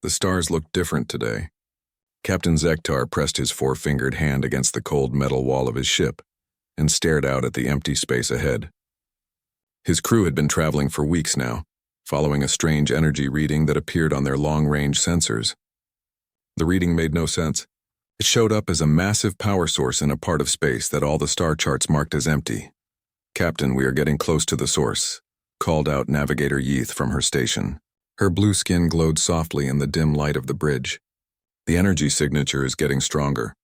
The stars looked different today. Captain Zektar pressed his four-fingered hand against the cold metal wall of his ship and stared out at the empty space ahead. His crew had been traveling for weeks now, following a strange energy reading that appeared on their long-range sensors. The reading made no sense. It showed up as a massive power source in a part of space that all the star charts marked as empty. "Captain, we are getting close to the source," called out Navigator Yeath from her station. Her blue skin glowed softly in the dim light of the bridge. "The energy signature is getting stronger."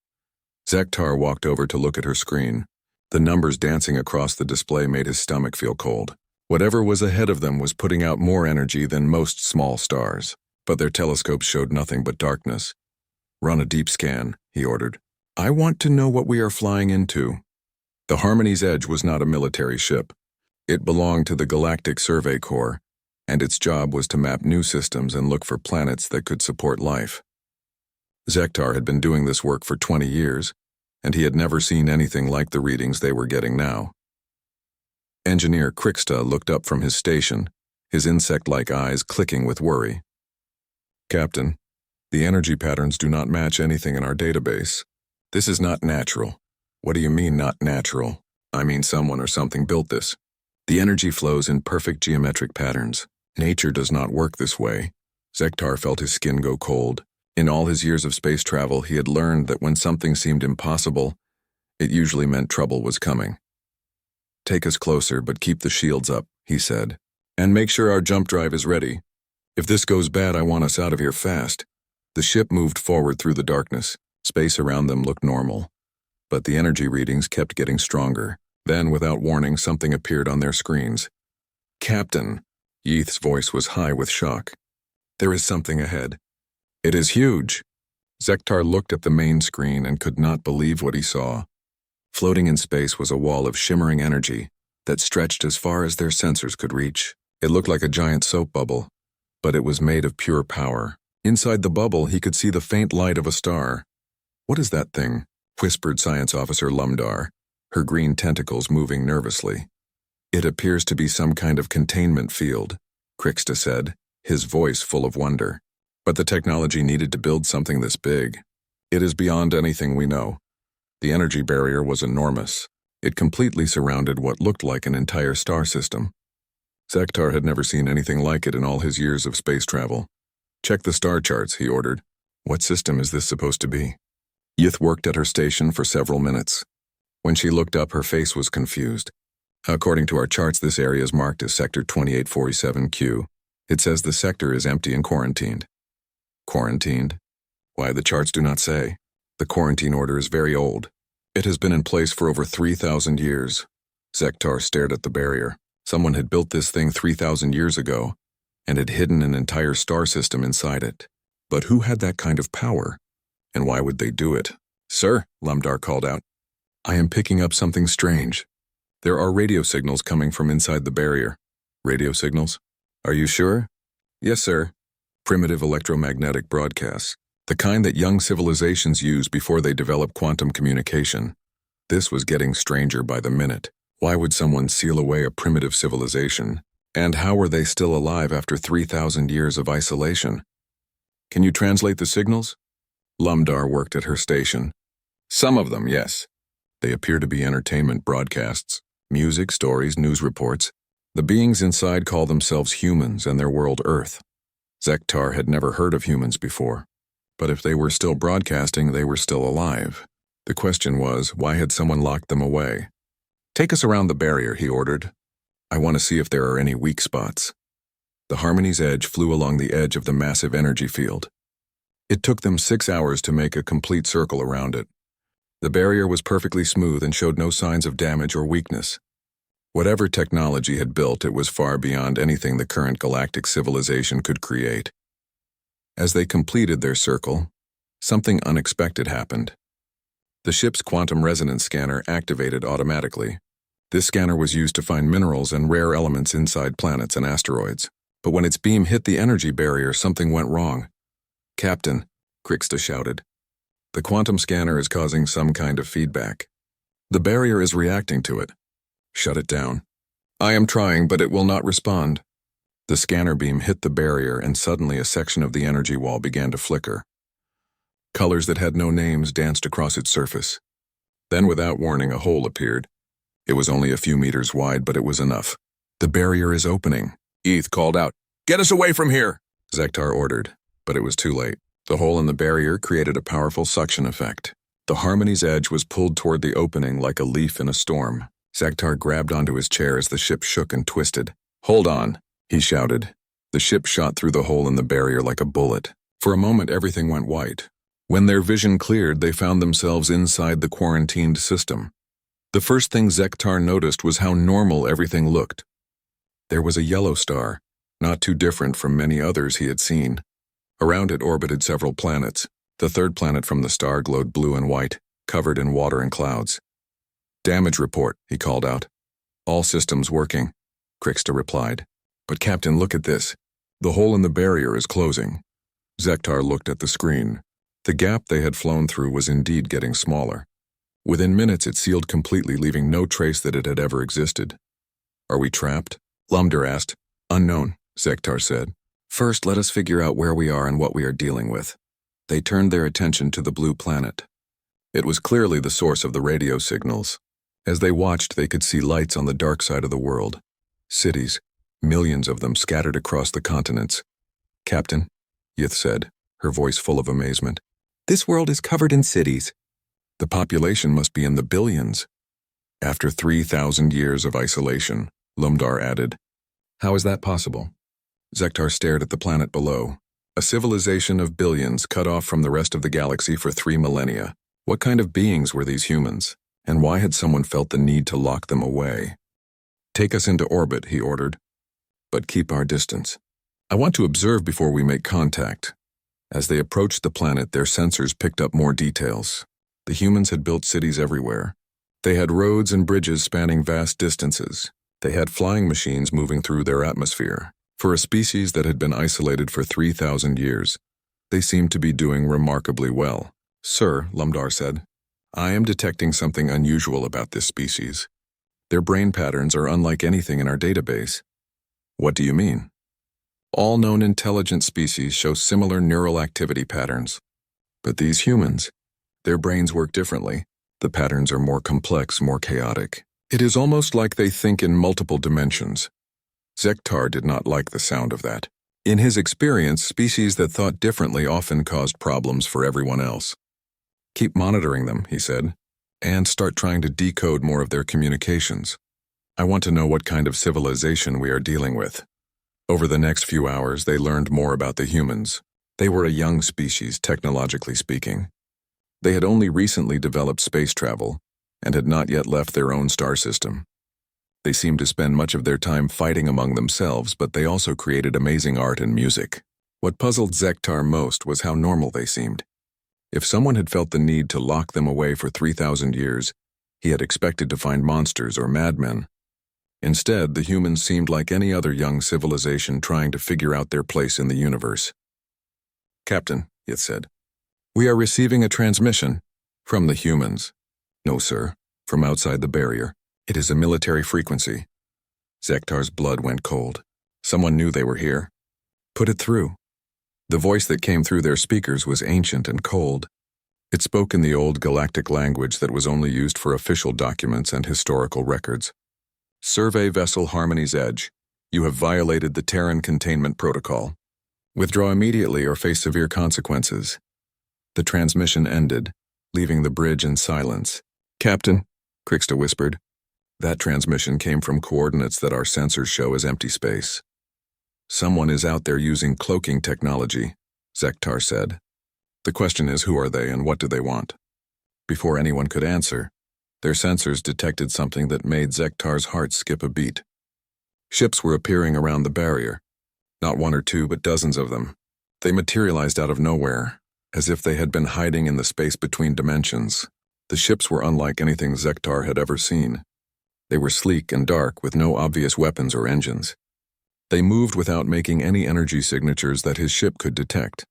Zektar walked over to look at her screen. The numbers dancing across the display made his stomach feel cold. Whatever was ahead of them was putting out more energy than most small stars, but their telescopes showed nothing but darkness. "Run a deep scan," he ordered. "I want to know what we are flying into." The Harmony's Edge was not a military ship. It belonged to the Galactic Survey Corps, and its job was to map new systems and look for planets that could support life. Zektar had been doing this work for 20 years, and he had never seen anything like the readings they were getting now. Engineer Kriksta looked up from his station, his insect-like eyes clicking with worry. "Captain, the energy patterns do not match anything in our database. This is not natural." "What do you mean, not natural?" "I mean someone or something built this. The energy flows in perfect geometric patterns. Nature does not work this way." Zektar felt his skin go cold. In all his years of space travel, he had learned that when something seemed impossible, it usually meant trouble was coming. "Take us closer, but keep the shields up," he said. "And make sure our jump drive is ready. If this goes bad, I want us out of here fast." The ship moved forward through the darkness. Space around them looked normal, but the energy readings kept getting stronger. Then, without warning, something appeared on their screens. "Captain," Yeath's voice was high with shock. "There is something ahead. It is huge." Zektar looked at the main screen and could not believe what he saw. Floating in space was a wall of shimmering energy that stretched as far as their sensors could reach. It looked like a giant soap bubble, but it was made of pure power. Inside the bubble, he could see the faint light of a star. "What is that thing?" whispered Science Officer Lumdar, her green tentacles moving nervously. "It appears to be some kind of containment field," Kriksta said, his voice full of wonder. "But the technology needed to build something this big. It is beyond anything we know." The energy barrier was enormous. It completely surrounded what looked like an entire star system. Zektar had never seen anything like it in all his years of space travel. "Check the star charts," he ordered. "What system is this supposed to be?" Yeath worked at her station for several minutes. When she looked up, her face was confused. "According to our charts, this area is marked as Sector 2847Q. It says the sector is empty and quarantined." "Quarantined? Why, the charts do not say. The quarantine order is very old. It has been in place for over 3,000 years. Zektar stared at the barrier. Someone had built this thing 3,000 years ago, and had hidden an entire star system inside it. But who had that kind of power? And why would they do it? "Sir," Lumdar called out, "I am picking up something strange. There are radio signals coming from inside the barrier." "Radio signals? Are you sure?" "Yes, sir. Primitive electromagnetic broadcasts. The kind that young civilizations use before they develop quantum communication." This was getting stranger by the minute. Why would someone seal away a primitive civilization? And how were they still alive after 3,000 years of isolation? "Can you translate the signals?" Lumdar worked at her station. "Some of them, yes. They appear to be entertainment broadcasts. Music, stories, news reports. The beings inside call themselves humans and their world Earth." Zektar had never heard of humans before. But if they were still broadcasting, they were still alive. The question was, why had someone locked them away? "Take us around the barrier," he ordered. "I want to see if there are any weak spots." The Harmony's Edge flew along the edge of the massive energy field. It took them 6 hours to make a complete circle around it. The barrier was perfectly smooth and showed no signs of damage or weakness. Whatever technology had built, it was far beyond anything the current galactic civilization could create. As they completed their circle, something unexpected happened. The ship's quantum resonance scanner activated automatically. This scanner was used to find minerals and rare elements inside planets and asteroids. But when its beam hit the energy barrier, something went wrong. "Captain," Kriksta shouted, "the quantum scanner is causing some kind of feedback. The barrier is reacting to it. Shut it down." "I am trying, but it will not respond." The scanner beam hit the barrier, and suddenly a section of the energy wall began to flicker. Colors that had no names danced across its surface. Then, without warning, a hole appeared. It was only a few meters wide, but it was enough. "The barrier is opening," Eth called out. "Get us away from here!" Zektar ordered, but it was too late. The hole in the barrier created a powerful suction effect. The Harmony's edge was pulled toward the opening like a leaf in a storm. Zektar grabbed onto his chair as the ship shook and twisted. "Hold on," he shouted. The ship shot through the hole in the barrier like a bullet. For a moment, everything went white. When their vision cleared, they found themselves inside the quarantined system. The first thing Zektar noticed was how normal everything looked. There was a yellow star, not too different from many others he had seen. Around it orbited several planets. The third planet from the star glowed blue and white, covered in water and clouds. "Damage report," he called out. "All systems working," Krixta replied. "But Captain, look at this. The hole in the barrier is closing." Zektar looked at the screen. The gap they had flown through was indeed getting smaller. Within minutes it sealed completely, leaving no trace that it had ever existed. "Are we trapped?" Lumdar asked. "Unknown," Zektar said. "First, let us figure out where we are and what we are dealing with." They turned their attention to the blue planet. It was clearly the source of the radio signals. As they watched, they could see lights on the dark side of the world. Cities, millions of them scattered across the continents. "Captain," Yith said, her voice full of amazement. "This world is covered in cities. The population must be in the billions." "After 3,000 years of isolation," Lumdar added. "How is that possible?" Zektar stared at the planet below. A civilization of billions cut off from the rest of the galaxy for 3 millennia. What kind of beings were these humans? And why had someone felt the need to lock them away? "Take us into orbit," he ordered. "But keep our distance. I want to observe before we make contact." As they approached the planet, their sensors picked up more details. The humans had built cities everywhere. They had roads and bridges spanning vast distances. They had flying machines moving through their atmosphere. For a species that had been isolated for 3,000 years, they seemed to be doing remarkably well. "Sir," Lumdar said, "I am detecting something unusual about this species. Their brain patterns are unlike anything in our database." "What do you mean?" "All known intelligent species show similar neural activity patterns. But these humans, their brains work differently. The patterns are more complex, more chaotic. It is almost like they think in multiple dimensions." Zektar did not like the sound of that. In his experience, species that thought differently often caused problems for everyone else. "Keep monitoring them," he said, "and start trying to decode more of their communications. I want to know what kind of civilization we are dealing with." Over the next few hours, they learned more about the humans. They were a young species, technologically speaking. They had only recently developed space travel and had not yet left their own star system. They seemed to spend much of their time fighting among themselves, but they also created amazing art and music. What puzzled Zektar most was how normal they seemed. If someone had felt the need to lock them away for 3,000 years, he had expected to find monsters or madmen. Instead, the humans seemed like any other young civilization trying to figure out their place in the universe. "Captain," it said, "we are receiving a transmission." "From the humans." "No, sir. From outside the barrier. It is a military frequency." Zektar's blood went cold. Someone knew they were here. "Put it through." The voice that came through their speakers was ancient and cold. It spoke in the old galactic language that was only used for official documents and historical records. "Survey vessel Harmony's Edge. You have violated the Terran containment protocol. Withdraw immediately or face severe consequences." The transmission ended, leaving the bridge in silence. "Captain," Krixta whispered, "that transmission came from coordinates that our sensors show as empty space." "Someone is out there using cloaking technology," Zektar said. "The question is, who are they and what do they want?" Before anyone could answer, their sensors detected something that made Zektar's heart skip a beat. Ships were appearing around the barrier. Not one or two, but dozens of them. They materialized out of nowhere, as if they had been hiding in the space between dimensions. The ships were unlike anything Zektar had ever seen. They were sleek and dark, with no obvious weapons or engines. They moved without making any energy signatures that his ship could detect.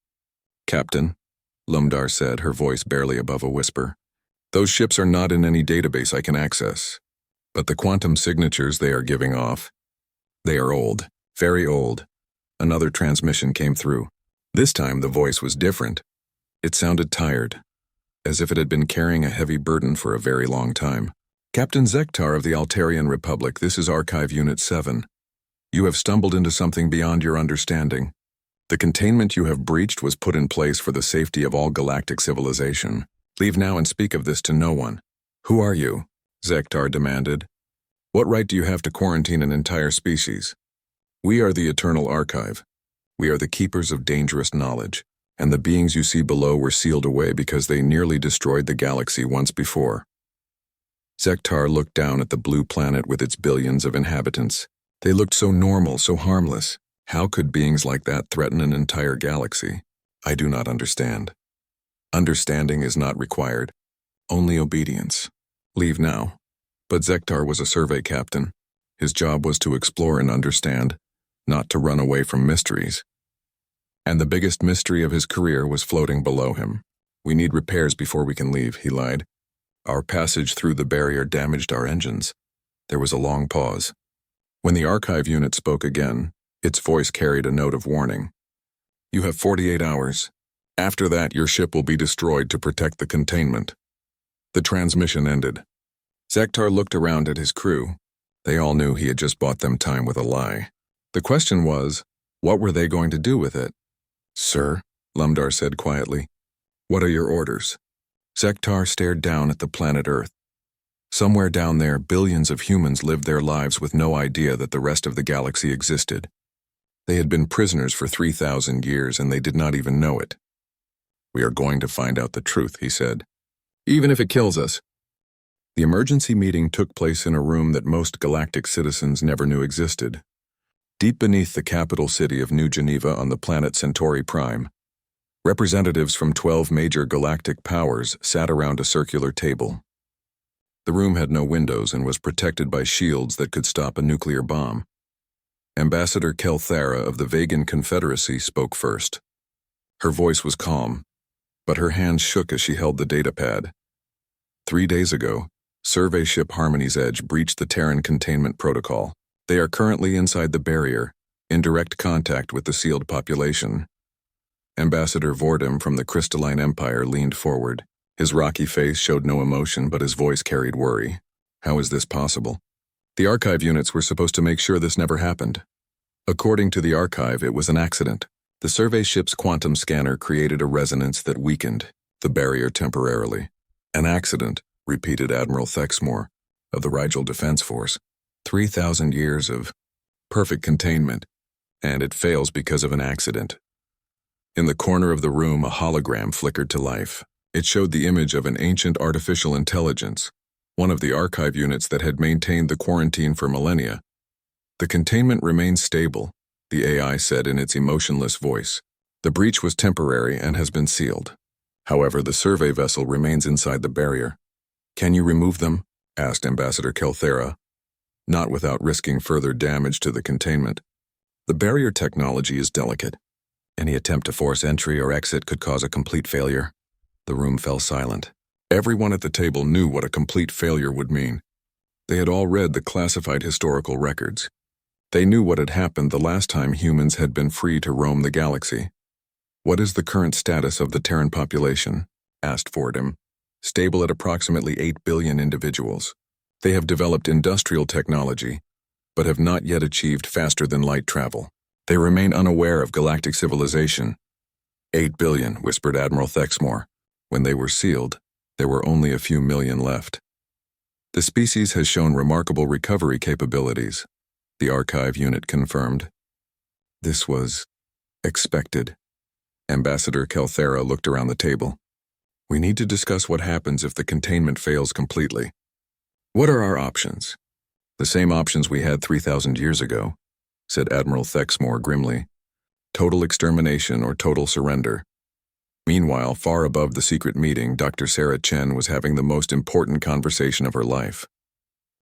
"Captain," Lumdar said, her voice barely above a whisper, "those ships are not in any database I can access. But the quantum signatures they are giving off, they are old, Very old. Another transmission came through. This time the voice was different. It sounded tired, as if it had been carrying a heavy burden for a very long time. Captain Zektar of the Altarian Republic, this is Archive Unit 7. You have stumbled into something beyond your understanding. The containment you have breached was put in place for the safety of all galactic civilization. Leave now and speak of this to no one. Who are you? Zektar demanded. What right do you have to quarantine an entire species? We are the Eternal Archive. We are the keepers of dangerous knowledge, and the beings you see below were sealed away because they nearly destroyed the galaxy once before. Zektar looked down at the blue planet with its billions of inhabitants. They looked so normal, so harmless. How could beings like that threaten an entire galaxy? I do not understand. Understanding is not required, only obedience. Leave now. But Zektar was a survey captain. His job was to explore and understand, not to run away from mysteries. And the biggest mystery of his career was floating below him. We need repairs before we can leave, he lied. Our passage through the barrier damaged our engines. There was a long pause. When the archive unit spoke again, its voice carried a note of warning. You have 48 hours. After that, your ship will be destroyed to protect the containment. The transmission ended. Zektar looked around at his crew. They all knew he had just bought them time with a lie. The question was, what were they going to do with it? Sir, Lumdar said quietly, what are your orders? Zektar stared down at the planet Earth. Somewhere down there, billions of humans lived their lives with no idea that the rest of the galaxy existed. They had been prisoners for 3,000 years and they did not even know it. We are going to find out the truth, he said. Even if it kills us. The emergency meeting took place in a room that most galactic citizens never knew existed. Deep beneath the capital city of New Geneva on the planet Centauri Prime, representatives from 12 major galactic powers sat around a circular table. The room had no windows and was protected by shields that could stop a nuclear bomb. Ambassador Kelthara of the Vagan Confederacy spoke first. Her voice was calm, but her hands shook as she held the datapad. 3 days ago, survey ship Harmony's Edge breached the Terran containment protocol. They are currently inside the barrier, in direct contact with the sealed population. Ambassador Vordem from the Crystalline Empire leaned forward. His rocky face showed no emotion, but his voice carried worry. How is this possible? The archive units were supposed to make sure this never happened. According to the archive, it was an accident. The survey ship's quantum scanner created a resonance that weakened the barrier temporarily. An accident, repeated Admiral Thexmore of the Rigel Defense Force. 3,000 years of perfect containment, and it fails because of an accident. In the corner of the room, a hologram flickered to life. It showed the image of an ancient artificial intelligence, one of the archive units that had maintained the quarantine for millennia. The containment remains stable, the AI said in its emotionless voice. The breach was temporary and has been sealed. However, the survey vessel remains inside the barrier. Can you remove them? Asked Ambassador Kelthara. Not without risking further damage to the containment. The barrier technology is delicate. Any attempt to force entry or exit could cause a complete failure. The room fell silent. Everyone at the table knew what a complete failure would mean. They had all read the classified historical records. They knew what had happened the last time humans had been free to roam the galaxy. What is the current status of the Terran population? Asked Fordham. Stable at approximately 8 billion individuals. They have developed industrial technology, but have not yet achieved faster-than-light travel. They remain unaware of galactic civilization. 8 billion, whispered Admiral Thexmore. When they were sealed, there were only a few million left. The species has shown remarkable recovery capabilities, the archive unit confirmed. This was expected. Ambassador Kelthara looked around the table. We need to discuss what happens if the containment fails completely. What are our options? The same options we had 3,000 years ago, said Admiral Thexmore grimly. Total extermination or total surrender. Meanwhile, far above the secret meeting, Dr. Sarah Chen was having the most important conversation of her life.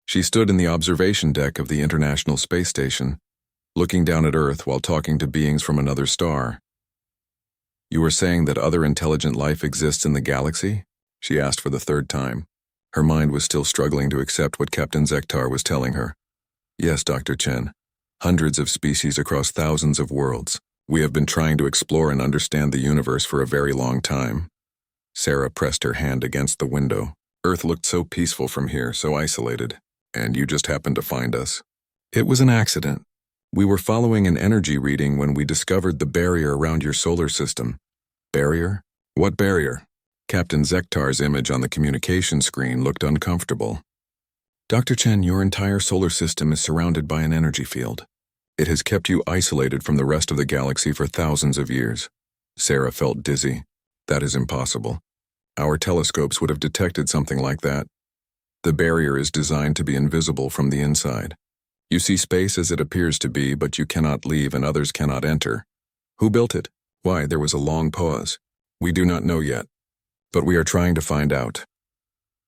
She stood in the observation deck of the International Space Station, looking down at Earth while talking to beings from another star. You were saying that other intelligent life exists in the galaxy? She asked for the third time. Her mind was still struggling to accept what Captain Zektar was telling her. Yes, Dr. Chen. Hundreds of species across thousands of worlds. We have been trying to explore and understand the universe for a very long time. Sarah pressed her hand against the window. Earth looked so peaceful from here, so isolated. And you just happened to find us. It was an accident. We were following an energy reading when we discovered the barrier around your solar system. Barrier? What barrier? Captain Zektar's image on the communication screen looked uncomfortable. Dr. Chen, your entire solar system is surrounded by an energy field. It has kept you isolated from the rest of the galaxy for thousands of years. Sarah felt dizzy. That is impossible. Our telescopes would have detected something like that. The barrier is designed to be invisible from the inside. You see space as it appears to be, but you cannot leave and others cannot enter. Who built it? Why, there was a long pause. We do not know yet, but we are trying to find out.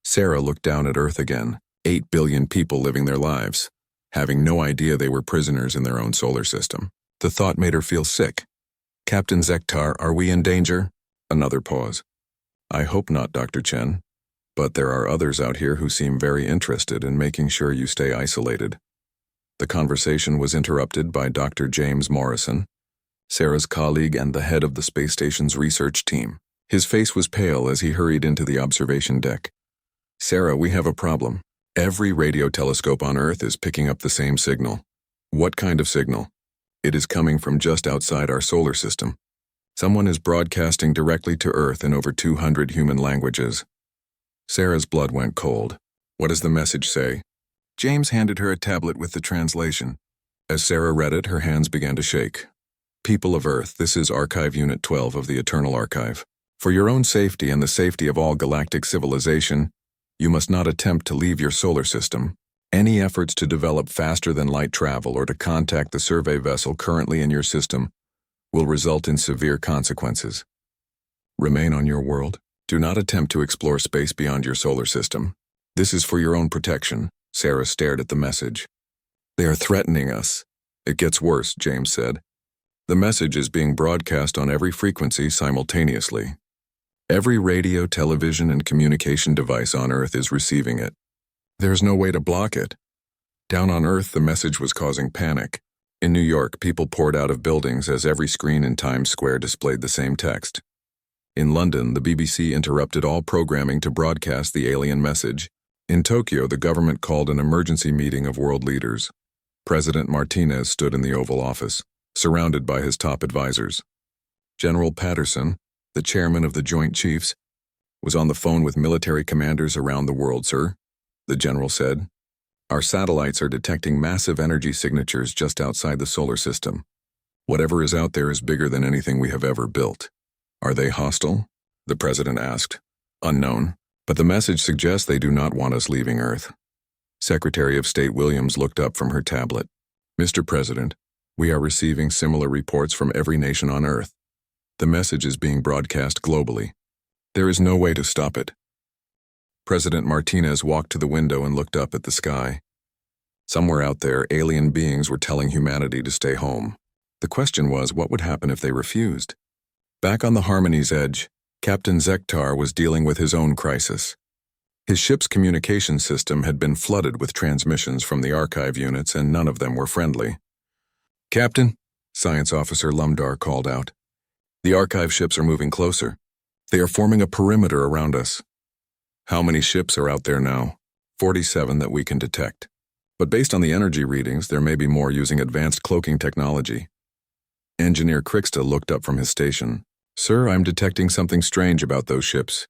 Sarah looked down at Earth again. 8 billion people living their lives, having no idea they were prisoners in their own solar system. The thought made her feel sick. Captain Zektar, are we in danger? Another pause. I hope not, Dr. Chen, but there are others out here who seem very interested in making sure you stay isolated. The conversation was interrupted by Dr. James Morrison, Sarah's colleague and the head of the space station's research team. His face was pale as he hurried into the observation deck. Sarah, we have a problem. Every radio telescope on Earth is picking up the same signal. What kind of signal? It is coming from just outside our solar system. Someone is broadcasting directly to Earth in over 200 human languages. Sarah's blood went cold. What does the message say? James handed her a tablet with the translation. As Sarah read it, her hands began to shake. People of Earth, this is Archive Unit 12 of the Eternal Archive. For your own safety and the safety of all galactic civilization, you must not attempt to leave your solar system. Any efforts to develop faster-than-light travel or to contact the survey vessel currently in your system will result in severe consequences. Remain on your world. Do not attempt to explore space beyond your solar system. This is for your own protection. Sarah stared at the message. They are threatening us. It gets worse, James said. The message is being broadcast on every frequency simultaneously. Every radio, television, and communication device on Earth is receiving it. There's no way to block it. Down on Earth, the message was causing panic. In New York, people poured out of buildings as every screen in Times Square displayed the same text. In London, the BBC interrupted all programming to broadcast the alien message. In Tokyo, the government called an emergency meeting of world leaders. President Martinez stood in the Oval Office, surrounded by his top advisors. General Patterson, the chairman of the Joint Chiefs, was on the phone with military commanders around the world, sir. The general said, our satellites are detecting massive energy signatures just outside the solar system. Whatever is out there is bigger than anything we have ever built. Are they hostile? The president asked. Unknown, but the message suggests they do not want us leaving Earth. Secretary of State Williams looked up from her tablet. Mr. President, we are receiving similar reports from every nation on Earth. The message is being broadcast globally. There is no way to stop it. President Martinez walked to the window and looked up at the sky. Somewhere out there, alien beings were telling humanity to stay home. The question was, what would happen if they refused? Back on the Harmony's edge, Captain Zektar was dealing with his own crisis. His ship's communication system had been flooded with transmissions from the archive units, and none of them were friendly. Captain, Science Officer Lumdar called out. The archive ships are moving closer. They are forming a perimeter around us. How many ships are out there now? 47 that we can detect. But based on the energy readings, there may be more using advanced cloaking technology. Engineer Kriksta looked up from his station. Sir, I'm detecting something strange about those ships.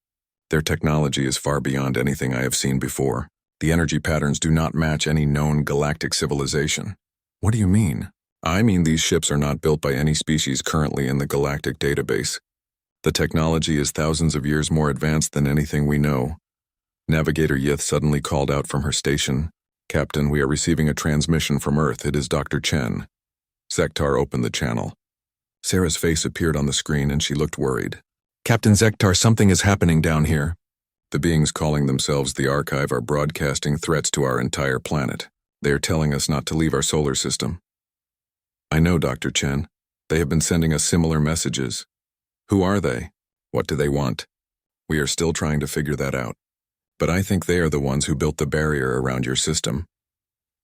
Their technology is far beyond anything I have seen before. The energy patterns do not match any known galactic civilization. What do you mean? I mean these ships are not built by any species currently in the galactic database. The technology is thousands of years more advanced than anything we know. Navigator Yith suddenly called out from her station. Captain, we are receiving a transmission from Earth. It is Dr. Chen. Zektar opened the channel. Sarah's face appeared on the screen and she looked worried. Captain Zektar, something is happening down here. The beings calling themselves the Archive are broadcasting threats to our entire planet. They are telling us not to leave our solar system. I know, Dr. Chen. They have been sending us similar messages. Who are they? What do they want? We are still trying to figure that out. But I think they are the ones who built the barrier around your system.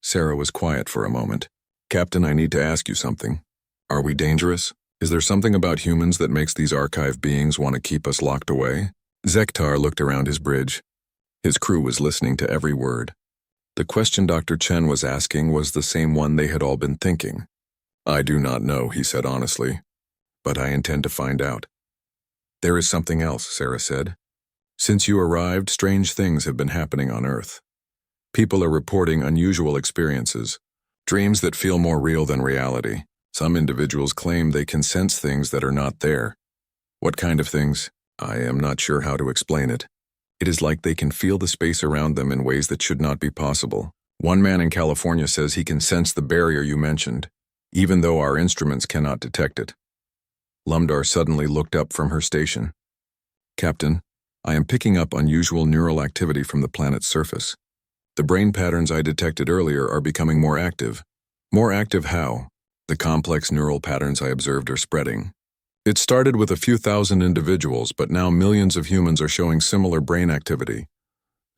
Sarah was quiet for a moment. Captain, I need to ask you something. Are we dangerous? Is there something about humans that makes these archive beings want to keep us locked away? Zektar looked around his bridge. His crew was listening to every word. The question Dr. Chen was asking was the same one they had all been thinking. I do not know, he said honestly, but I intend to find out. There is something else, Sarah said. Since you arrived, strange things have been happening on Earth. People are reporting unusual experiences, dreams that feel more real than reality. Some individuals claim they can sense things that are not there. What kind of things? I am not sure how to explain it. It is like they can feel the space around them in ways that should not be possible. One man in California says he can sense the barrier you mentioned, even though our instruments cannot detect it. Lumdar suddenly looked up from her station. Captain, I am picking up unusual neural activity from the planet's surface. The brain patterns I detected earlier are becoming more active. More active how? The complex neural patterns I observed are spreading. It started with a few thousand individuals, but now millions of humans are showing similar brain activity.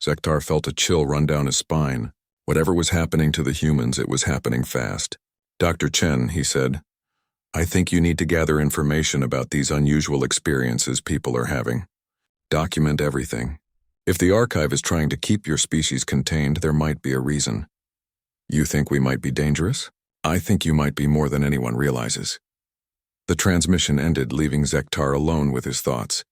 Zektar felt a chill run down his spine. Whatever was happening to the humans, it was happening fast. Dr. Chen, he said, I think you need to gather information about these unusual experiences people are having. Document everything. If the archive is trying to keep your species contained, there might be a reason. You think we might be dangerous? I think you might be more than anyone realizes. The transmission ended, leaving Zektar alone with his thoughts.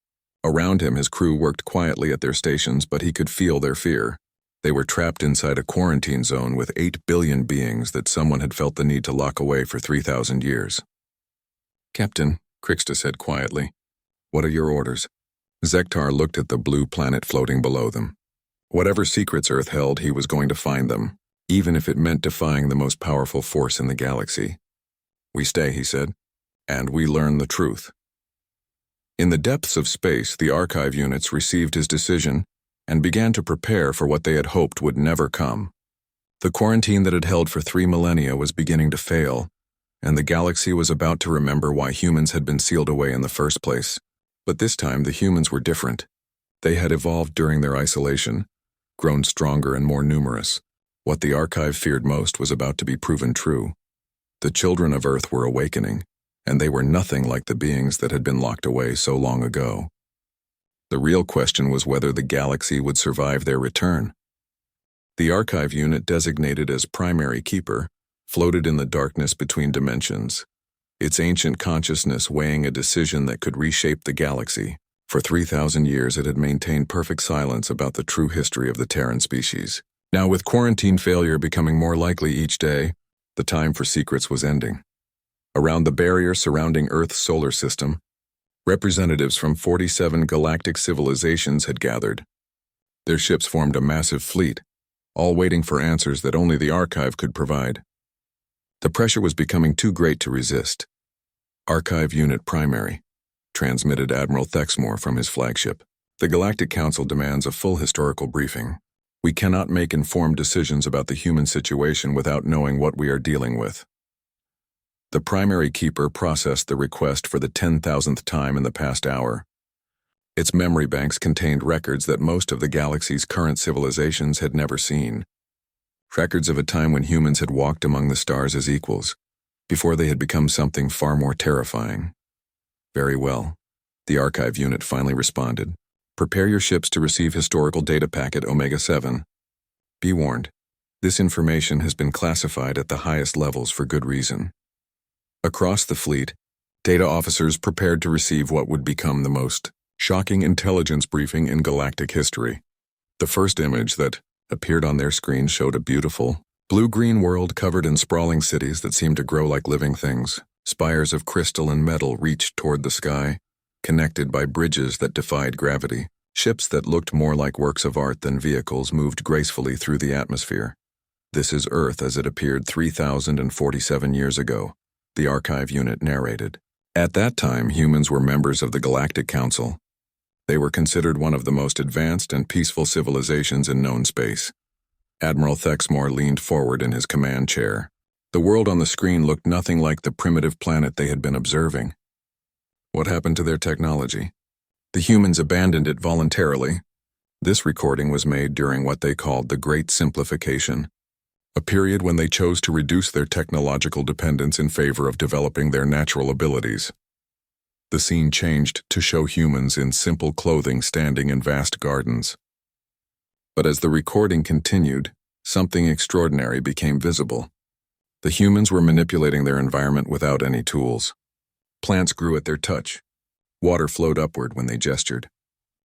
Around him, his crew worked quietly at their stations, but he could feel their fear. They were trapped inside a quarantine zone with 8 billion beings that someone had felt the need to lock away for 3,000 years. Captain, Krixta said quietly, what are your orders? Zektar looked at the blue planet floating below them. Whatever secrets Earth held, he was going to find them, even if it meant defying the most powerful force in the galaxy. We stay, he said, and we learn the truth. In the depths of space, the archive units received his decision and began to prepare for what they had hoped would never come. The quarantine that had held for 3 millennia was beginning to fail, and the galaxy was about to remember why humans had been sealed away in the first place. But this time, the humans were different. They had evolved during their isolation, grown stronger and more numerous. What the archive feared most was about to be proven true. The children of Earth were awakening, and they were nothing like the beings that had been locked away so long ago. The real question was whether the galaxy would survive their return. The archive unit, designated as primary keeper, floated in the darkness between dimensions, its ancient consciousness weighing a decision that could reshape the galaxy. For 3,000 years it had maintained perfect silence about the true history of the Terran species. Now, with quarantine failure becoming more likely each day, the time for secrets was ending. Around the barrier surrounding Earth's solar system, representatives from 47 galactic civilizations had gathered. Their ships formed a massive fleet, all waiting for answers that only the archive could provide. The pressure was becoming too great to resist. Archive Unit Primary, transmitted Admiral Thexmore from his flagship. The Galactic Council demands a full historical briefing. We cannot make informed decisions about the human situation without knowing what we are dealing with. The primary keeper processed the request for the 10,000th time in the past hour. Its memory banks contained records that most of the galaxy's current civilizations had never seen. Records of a time when humans had walked among the stars as equals, before they had become something far more terrifying. Very well. The archive unit finally responded. Prepare your ships to receive historical data packet Omega-7. Be warned, this information has been classified at the highest levels for good reason. Across the fleet, data officers prepared to receive what would become the most shocking intelligence briefing in galactic history. The first image that appeared on their screen showed a beautiful, blue-green world covered in sprawling cities that seemed to grow like living things. Spires of crystal and metal reached toward the sky, connected by bridges that defied gravity. Ships that looked more like works of art than vehicles moved gracefully through the atmosphere. This is Earth as it appeared 3,047 years ago, the archive unit narrated. At that time, humans were members of the Galactic Council. They were considered one of the most advanced and peaceful civilizations in known space. Admiral Thexmore leaned forward in his command chair. The world on the screen looked nothing like the primitive planet they had been observing. What happened to their technology? The humans abandoned it voluntarily. This recording was made during what they called the Great Simplification. a period when they chose to reduce their technological dependence in favor of developing their natural abilities. The scene changed to show humans in simple clothing standing in vast gardens. But as the recording continued, something extraordinary became visible. The humans were manipulating their environment without any tools. Plants grew at their touch. Water flowed upward when they gestured.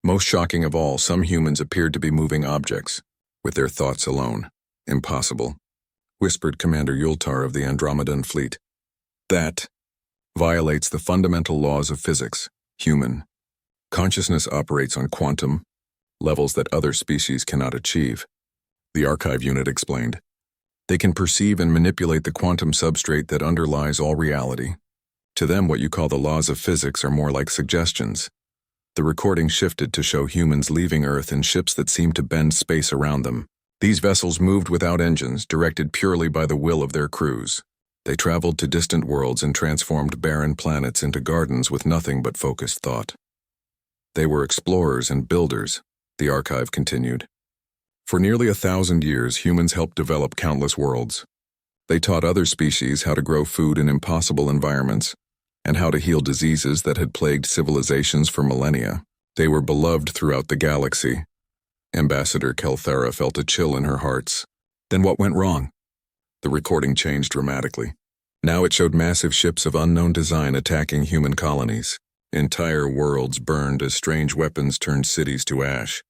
Most shocking of all, some humans appeared to be moving objects, with their thoughts alone. Impossible, whispered Commander Yultar of the Andromedan fleet. That violates the fundamental laws of physics. Human consciousness operates on quantum levels that other species cannot achieve, the archive unit explained. They can perceive and manipulate the quantum substrate that underlies all reality. To them, what you call the laws of physics are more like suggestions. The recording shifted to show humans leaving Earth in ships that seemed to bend space around them. These vessels moved without engines, directed purely by the will of their crews. They traveled to distant worlds and transformed barren planets into gardens with nothing but focused thought. They were explorers and builders, the archive continued. For nearly 1,000 years, humans helped develop countless worlds. They taught other species how to grow food in impossible environments, and how to heal diseases that had plagued civilizations for millennia. They were beloved throughout the galaxy. Ambassador Kelthara felt a chill in her heart. Then what went wrong? The recording changed dramatically. Now it showed massive ships of unknown design attacking human colonies. Entire worlds burned as strange weapons turned cities to ash.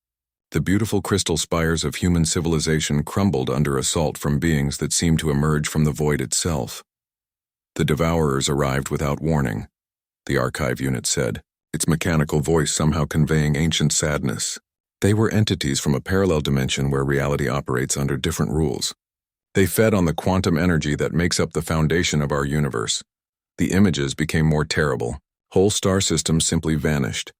The beautiful crystal spires of human civilization crumbled under assault from beings that seemed to emerge from the void itself. The Devourers arrived without warning, the archive unit said, its mechanical voice somehow conveying ancient sadness. They were entities from a parallel dimension where reality operates under different rules. They fed on the quantum energy that makes up the foundation of our universe. The images became more terrible. Whole star systems simply vanished,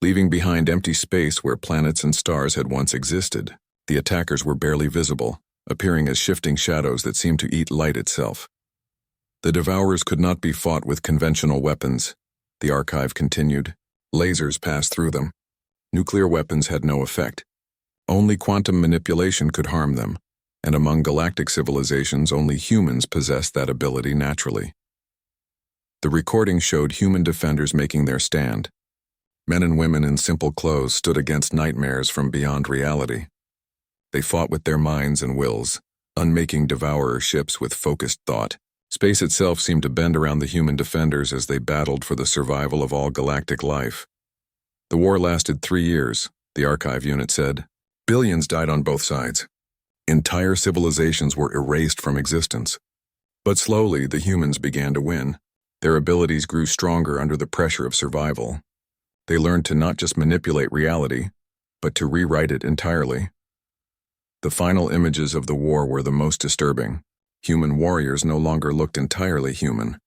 leaving behind empty space where planets and stars had once existed. The attackers were barely visible, appearing as shifting shadows that seemed to eat light itself. The Devourers could not be fought with conventional weapons, the archive continued. Lasers passed through them. Nuclear weapons had no effect. Only quantum manipulation could harm them, and among galactic civilizations only humans possessed that ability naturally. The recording showed human defenders making their stand. Men and women in simple clothes stood against nightmares from beyond reality. They fought with their minds and wills, unmaking devourer ships with focused thought. Space itself seemed to bend around the human defenders as they battled for the survival of all galactic life. The war lasted 3 years, the archive unit said. Billions died on both sides. Entire civilizations were erased from existence. But slowly, the humans began to win. Their abilities grew stronger under the pressure of survival. They learned to not just manipulate reality, but to rewrite it entirely. The final images of the war were the most disturbing. Human warriors no longer looked entirely human.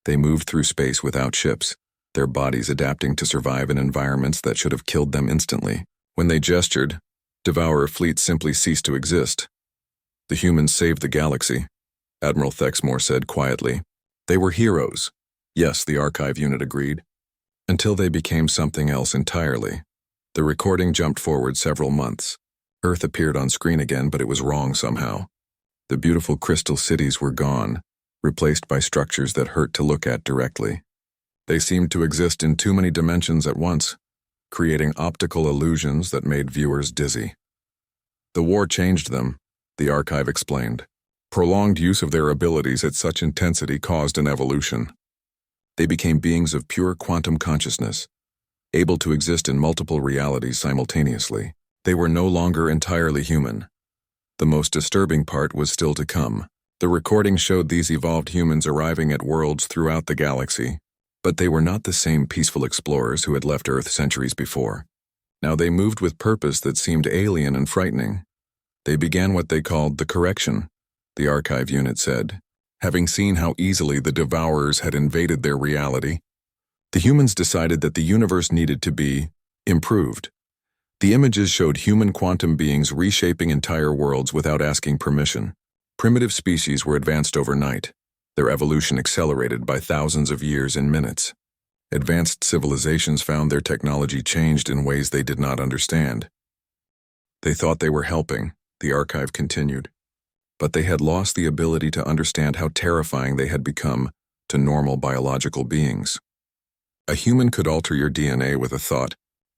They moved through space without ships, their bodies adapting to survive in environments that should have killed them instantly. When they gestured, Devourer fleets simply ceased to exist. The humans saved the galaxy, Admiral Thexmore said quietly. They were heroes. Yes, the archive unit agreed. Until they became something else entirely. The recording jumped forward several months. Earth appeared on screen again, but it was wrong somehow. The beautiful crystal cities were gone, replaced by structures that hurt to look at directly. They seemed to exist in too many dimensions at once, creating optical illusions that made viewers dizzy. The war changed them, the archive explained. Prolonged use of their abilities at such intensity caused an evolution. They became beings of pure quantum consciousness, able to exist in multiple realities simultaneously. They were no longer entirely human. The most disturbing part was still to come. The recording showed these evolved humans arriving at worlds throughout the galaxy, but they were not the same peaceful explorers who had left Earth centuries before. Now they moved with purpose that seemed alien and frightening. They began what they called the correction, the archive unit said. Having seen how easily the Devourers had invaded their reality, the humans decided that the universe needed to be improved. The images showed human quantum beings reshaping entire worlds without asking permission. Primitive species were advanced overnight, their evolution accelerated by thousands of years in minutes. Advanced civilizations found their technology changed in ways they did not understand. They thought they were helping, the archive continued. but they had lost the ability to understand how terrifying they had become to normal biological beings. A human could alter your DNA with a thought.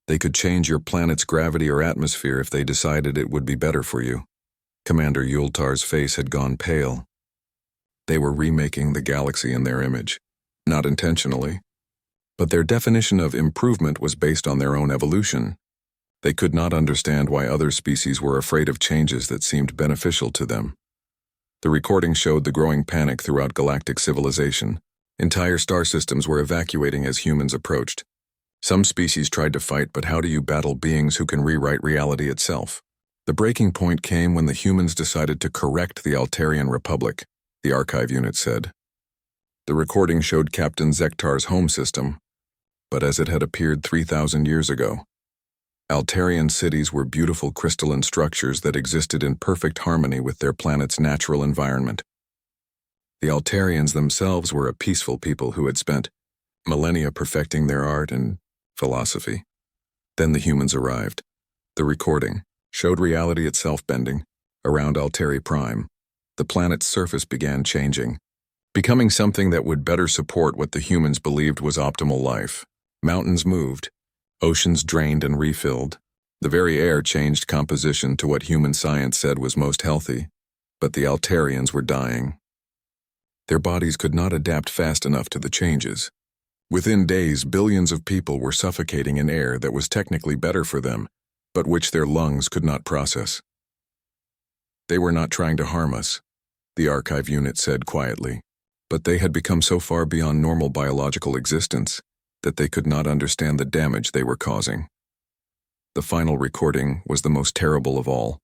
They could change your planet's gravity or atmosphere if they decided it would be better for you. Commander Yultar's face had gone pale. They were remaking the galaxy in their image, not intentionally. But their definition of improvement was based on their own evolution. They could not understand why other species were afraid of changes that seemed beneficial to them. The recording showed the growing panic throughout galactic civilization. Entire star systems were evacuating as humans approached. Some species tried to fight, but how do you battle beings who can rewrite reality itself? The breaking point came when the humans decided to correct the Altarian Republic, the archive unit said. The recording showed Captain Zektar's home system, but as it had appeared 3,000 years ago. Altarian cities were beautiful crystalline structures that existed in perfect harmony with their planet's natural environment. The Altarians themselves were a peaceful people who had spent millennia perfecting their art and philosophy. Then the humans arrived. The recording showed reality itself bending around Altari Prime. The planet's surface began changing, becoming something that would better support what the humans believed was optimal life. Mountains moved, oceans drained and refilled. The very air changed composition to what human science said was most healthy, but the Altarians were dying. Their bodies could not adapt fast enough to the changes. Within days, billions of people were suffocating in air that was technically better for them, but which their lungs could not process. They were not trying to harm us, the archive unit said quietly, but they had become so far beyond normal biological existence that they could not understand the damage they were causing. The final recording was the most terrible of all.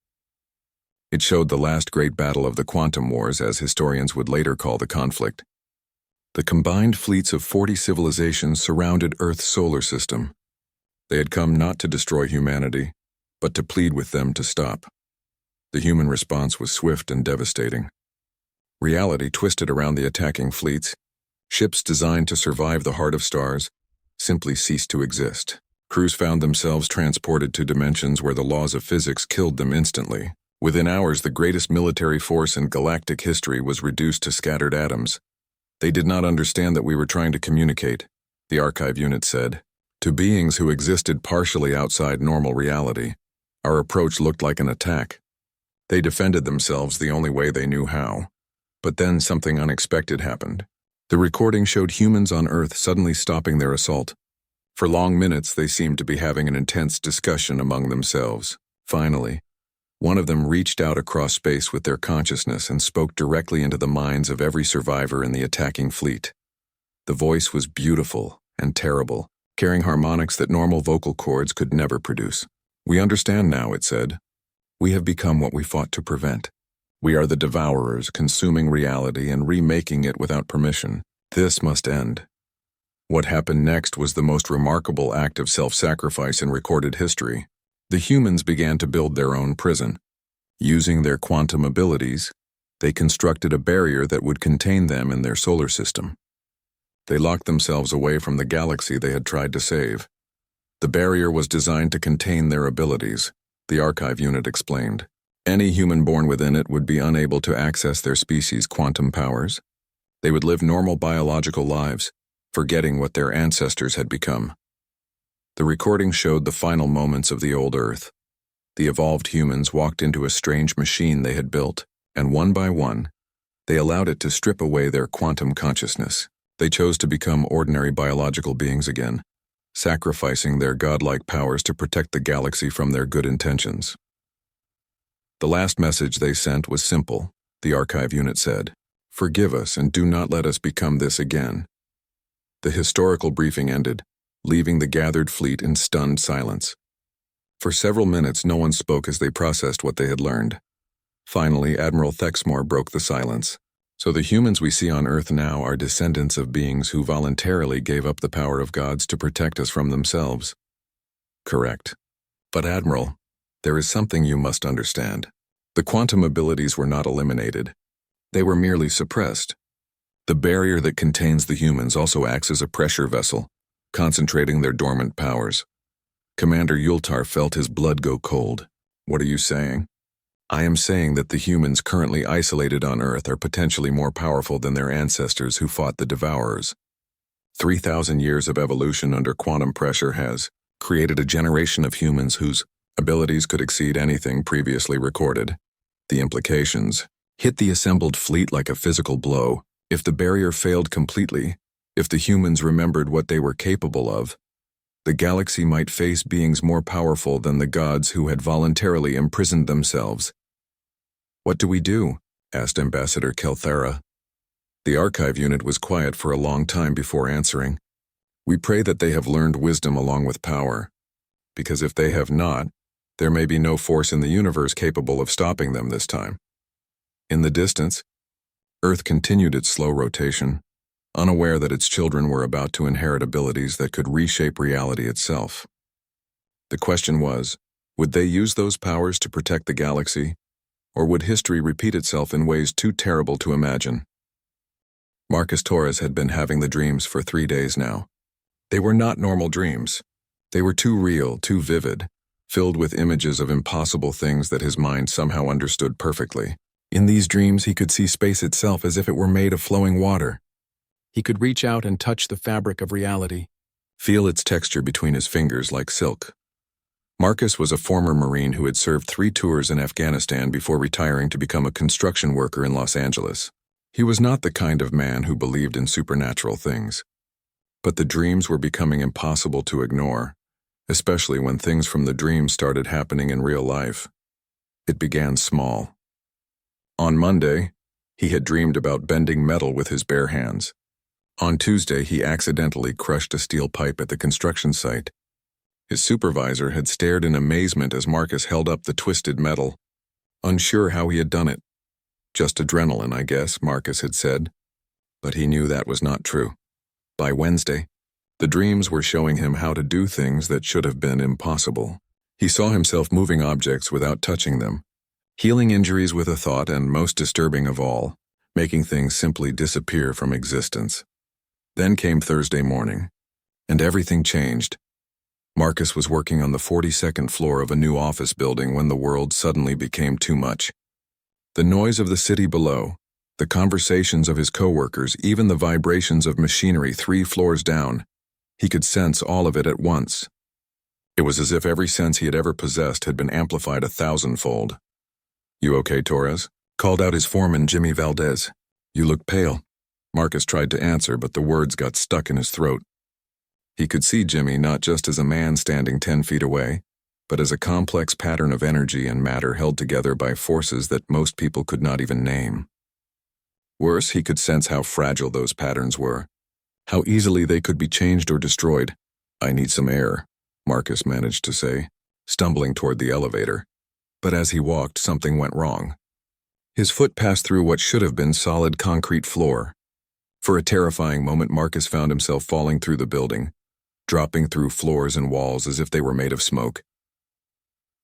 It showed the last great battle of the Quantum Wars, as historians would later call the conflict. The combined fleets of 40 civilizations surrounded Earth's solar system. They had come not to destroy humanity, but to plead with them to stop. The human response was swift and devastating. Reality twisted around the attacking fleets. Ships designed to survive the heart of stars simply ceased to exist. Crews found themselves transported to dimensions where the laws of physics killed them instantly. Within hours, the greatest military force in galactic history was reduced to scattered atoms. They did not understand that we were trying to communicate, the archive unit said, to beings who existed partially outside normal reality. Our approach looked like an attack. They defended themselves the only way they knew how. But then something unexpected happened. The recording showed humans on Earth suddenly stopping their assault. For long minutes, they seemed to be having an intense discussion among themselves. Finally, one of them reached out across space with their consciousness and spoke directly into the minds of every survivor in the attacking fleet. The voice was beautiful and terrible, carrying harmonics that normal vocal cords could never produce. "We understand now," it said. "We have become what we fought to prevent. We are the devourers, consuming reality and remaking it without permission. This must end." What happened next was the most remarkable act of self-sacrifice in recorded history. The humans began to build their own prison. Using their quantum abilities, they constructed a barrier that would contain them in their solar system. They locked themselves away from the galaxy they had tried to save. The barrier was designed to contain their abilities, the archive unit explained. Any human born within it would be unable to access their species' quantum powers. They would live normal biological lives, forgetting what their ancestors had become. The recording showed the final moments of the old Earth. The evolved humans walked into a strange machine they had built, and one by one, they allowed it to strip away their quantum consciousness. They chose to become ordinary biological beings again, sacrificing their godlike powers to protect the galaxy from their good intentions. The last message they sent was simple, the archive unit said. "Forgive us and do not let us become this again." The historical briefing ended, leaving the gathered fleet in stunned silence. For several minutes, no one spoke as they processed what they had learned. Finally, Admiral Thexmore broke the silence. "So the humans we see on Earth now are descendants of beings who voluntarily gave up the power of gods to protect us from themselves." "Correct. But Admiral, there is something you must understand. The quantum abilities were not eliminated. They were merely suppressed. The barrier that contains the humans also acts as a pressure vessel, concentrating their dormant powers." Commander Yultar felt his blood go cold. "What are you saying?" I am saying that the humans currently isolated on Earth are potentially more powerful than their ancestors who fought the Devourers. 3,000 years of evolution under quantum pressure has created a generation of humans whose abilities could exceed anything previously recorded. The implications hit the assembled fleet like a physical blow. If the barrier failed completely, if the humans remembered what they were capable of, the galaxy might face beings more powerful than the gods who had voluntarily imprisoned themselves. "What do we do?" asked Ambassador Kelthera. The archive unit was quiet for a long time before answering. "We pray that they have learned wisdom along with power, because if they have not, there may be no force in the universe capable of stopping them this time." In the distance, Earth continued its slow rotation, unaware that its children were about to inherit abilities that could reshape reality itself. The question was, would they use those powers to protect the galaxy, or would history repeat itself in ways too terrible to imagine? Marcus Torres had been having the dreams for 3 days now. They were not normal dreams. They were too real, too vivid, filled with images of impossible things that his mind somehow understood perfectly. In these dreams, he could see space itself as if it were made of flowing water. He could reach out and touch the fabric of reality, feel its texture between his fingers like silk. Marcus was a former Marine who had served 3 tours in Afghanistan before retiring to become a construction worker in Los Angeles. He was not the kind of man who believed in supernatural things. But the dreams were becoming impossible to ignore, especially when things from the dreams started happening in real life. It began small. On Monday, he had dreamed about bending metal with his bare hands. On Tuesday, he accidentally crushed a steel pipe at the construction site. His supervisor had stared in amazement as Marcus held up the twisted metal, unsure how he had done it. "Just adrenaline, I guess," Marcus had said. But he knew that was not true. By Wednesday, the dreams were showing him how to do things that should have been impossible. He saw himself moving objects without touching them, healing injuries with a thought, and most disturbing of all, making things simply disappear from existence. Then came Thursday morning, and everything changed. Marcus was working on the 42nd floor of a new office building when the world suddenly became too much. The noise of the city below, the conversations of his coworkers, even the vibrations of machinery 3 floors down, he could sense all of it at once. It was as if every sense he had ever possessed had been amplified 1,000-fold. "You okay, Torres?" called out his foreman, Jimmy Valdez. "You look pale." Marcus tried to answer, but the words got stuck in his throat. He could see Jimmy not just as a man standing 10 feet away, but as a complex pattern of energy and matter held together by forces that most people could not even name. Worse, he could sense how fragile those patterns were, how easily they could be changed or destroyed. "I need some air," Marcus managed to say, stumbling toward the elevator. But as he walked, something went wrong. His foot passed through what should have been solid concrete floor. For a terrifying moment, Marcus found himself falling through the building, dropping through floors and walls as if they were made of smoke.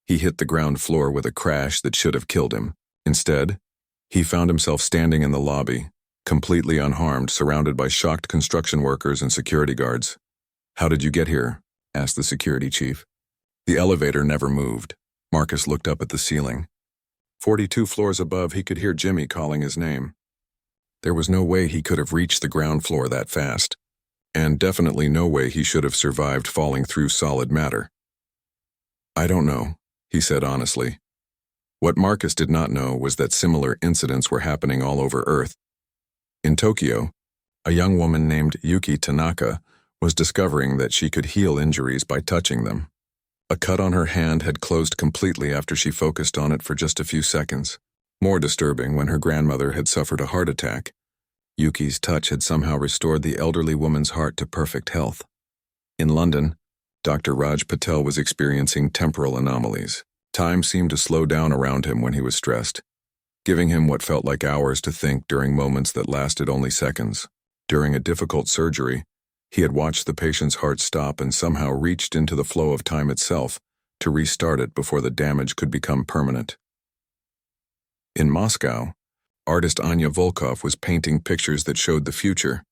He hit the ground floor with a crash that should have killed him. Instead, he found himself standing in the lobby, completely unharmed, surrounded by shocked construction workers and security guards. "How did you get here?" asked the security chief. The elevator never moved. Marcus looked up at the ceiling. 42 floors above, he could hear Jimmy calling his name. There was no way he could have reached the ground floor that fast, and definitely no way he should have survived falling through solid matter. "I don't know," he said honestly. What Marcus did not know was that similar incidents were happening all over Earth. In Tokyo, a young woman named Yuki Tanaka was discovering that she could heal injuries by touching them. A cut on her hand had closed completely after she focused on it for just a few seconds. More disturbing, when her grandmother had suffered a heart attack, Yuki's touch had somehow restored the elderly woman's heart to perfect health. In London, Dr. Raj Patel was experiencing temporal anomalies. Time seemed to slow down around him when he was stressed, giving him what felt like hours to think during moments that lasted only seconds. During a difficult surgery, he had watched the patient's heart stop and somehow reached into the flow of time itself to restart it before the damage could become permanent. In Moscow, artist Anya Volkov was painting pictures that showed the future.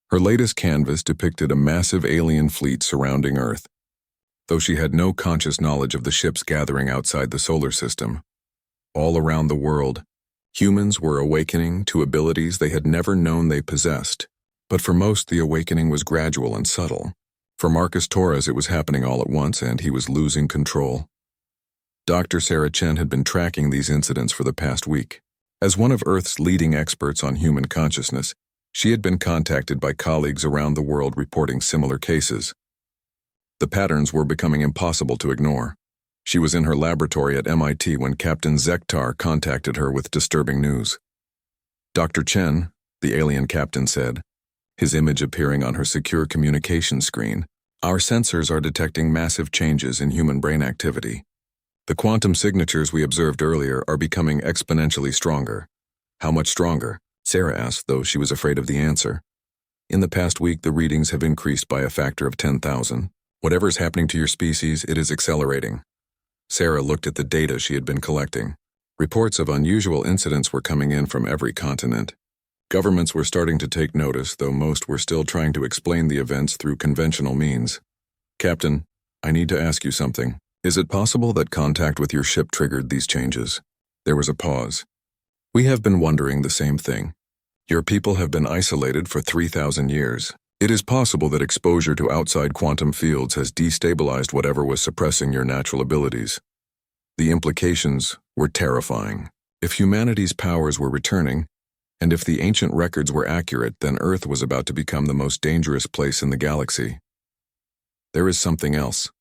Her latest canvas depicted a massive alien fleet surrounding Earth. Though she had no conscious knowledge of the ships gathering outside the solar system, All around the world, humans were awakening to abilities they had never known they possessed. But for most, the awakening was gradual and subtle. For Marcus Torres, it was happening all at once, and he was losing control. Dr. Sarah Chen had been tracking these incidents for the past week. As one of Earth's leading experts on human consciousness, she had been contacted by colleagues around the world reporting similar cases. The patterns were becoming impossible to ignore. She was in her laboratory at MIT when Captain Zektar contacted her with disturbing news. Dr. Chen, the alien captain said, his image appearing on her secure communication screen, our sensors are detecting massive changes in human brain activity. The quantum signatures we observed earlier are becoming exponentially stronger. How much stronger? Sarah asked, though she was afraid of the answer. In the past week, the readings have increased by a factor of 10,000. Whatever is happening to your species, it is accelerating. Sarah looked at the data she had been collecting. Reports of unusual incidents were coming in from every continent. Governments were starting to take notice, though most were still trying to explain the events through conventional means. Captain, I need to ask you something. Is it possible that contact with your ship triggered these changes? There was a pause. We have been wondering the same thing. Your people have been isolated for 3,000 years. It is possible that exposure to outside quantum fields has destabilized whatever was suppressing your natural abilities. The implications were terrifying. If humanity's powers were returning, and if the ancient records were accurate, then Earth was about to become the most dangerous place in the galaxy. There is something else,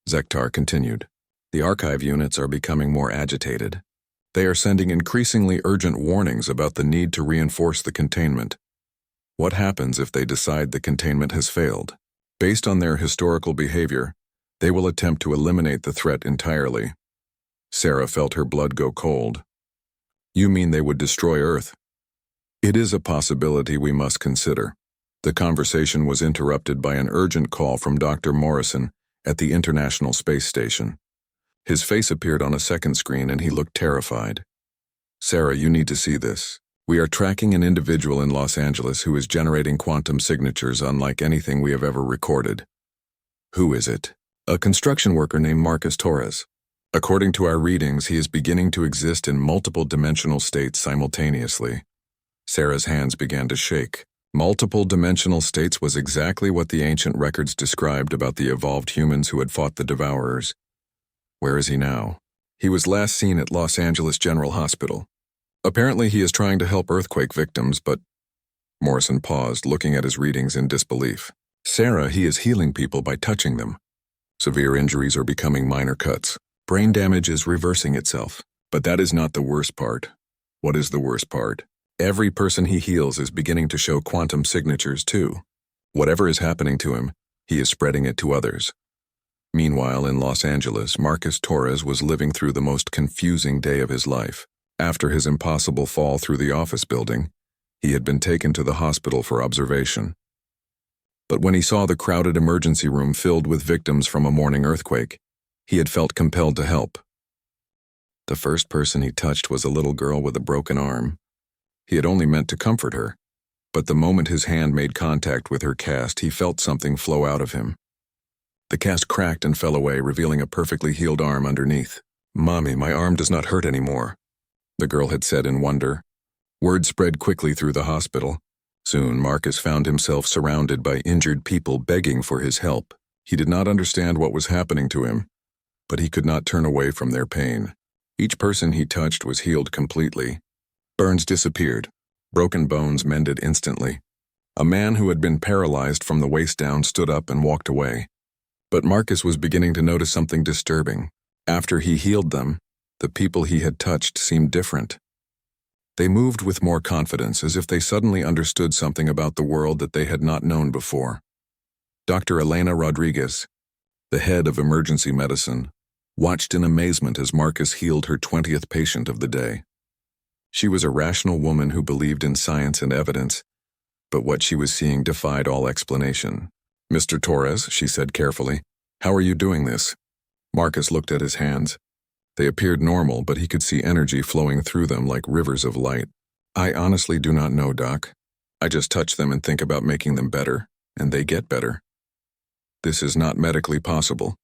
Zektar continued. The archive units are becoming more agitated. They are sending increasingly urgent warnings about the need to reinforce the containment. What happens if they decide the containment has failed? Based on their historical behavior, they will attempt to eliminate the threat entirely. Sarah felt her blood go cold. You mean they would destroy Earth? It is a possibility we must consider. The conversation was interrupted by an urgent call from Dr. Morrison at the International Space Station. His face appeared on a second screen and he looked terrified. Sarah, you need to see this. We are tracking an individual in Los Angeles who is generating quantum signatures unlike anything we have ever recorded. Who is it? A construction worker named Marcus Torres. According to our readings, he is beginning to exist in multiple dimensional states simultaneously. Sarah's hands began to shake. Multiple dimensional states was exactly what the ancient records described about the evolved humans who had fought the Devourers. Where is he now? He was last seen at Los Angeles General Hospital. Apparently he is trying to help earthquake victims, but... Morrison paused, looking at his readings in disbelief. Sarah, he is healing people by touching them. Severe injuries are becoming minor cuts. Brain damage is reversing itself. But that is not the worst part. What is the worst part? Every person he heals is beginning to show quantum signatures too. Whatever is happening to him, he is spreading it to others. Meanwhile, in Los Angeles, Marcus Torres was living through the most confusing day of his life. After his impossible fall through the office building, he had been taken to the hospital for observation. But when he saw the crowded emergency room filled with victims from a morning earthquake, he had felt compelled to help. The first person he touched was a little girl with a broken arm. He had only meant to comfort her, but the moment his hand made contact with her cast, he felt something flow out of him. The cast cracked and fell away, revealing a perfectly healed arm underneath. "Mommy, my arm does not hurt anymore," the girl had said in wonder. Word spread quickly through the hospital. Soon, Marcus found himself surrounded by injured people begging for his help. He did not understand what was happening to him, but he could not turn away from their pain. Each person he touched was healed completely. Burns disappeared. Broken bones mended instantly. A man who had been paralyzed from the waist down stood up and walked away. But Marcus was beginning to notice something disturbing. After he healed them, the people he had touched seemed different. They moved with more confidence, as if they suddenly understood something about the world that they had not known before. Dr. Elena Rodriguez, the head of emergency medicine, watched in amazement as Marcus healed her 20th patient of the day. She was a rational woman who believed in science and evidence, but what she was seeing defied all explanation. "Mr. Torres," she said carefully, "how are you doing this?" Marcus looked at his hands. They appeared normal, but he could see energy flowing through them like rivers of light. "I honestly do not know, Doc. I just touch them and think about making them better, and they get better. This is not medically possible."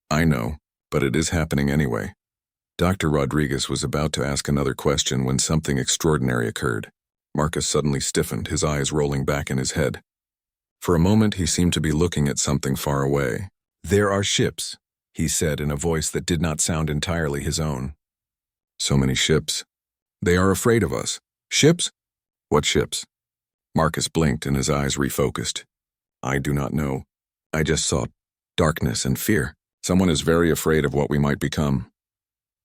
"I know, but it is happening anyway. Dr. Rodriguez was about to ask another question when something extraordinary occurred. Marcus suddenly stiffened, his eyes rolling back in his head. For a moment, he seemed to be looking at something far away. "There are ships," he said in a voice that did not sound entirely his own. "So many ships. They are afraid of us." "Ships? What ships?" Marcus blinked and his eyes refocused. "I do not know. I just saw darkness and fear. Someone is very afraid of what we might become."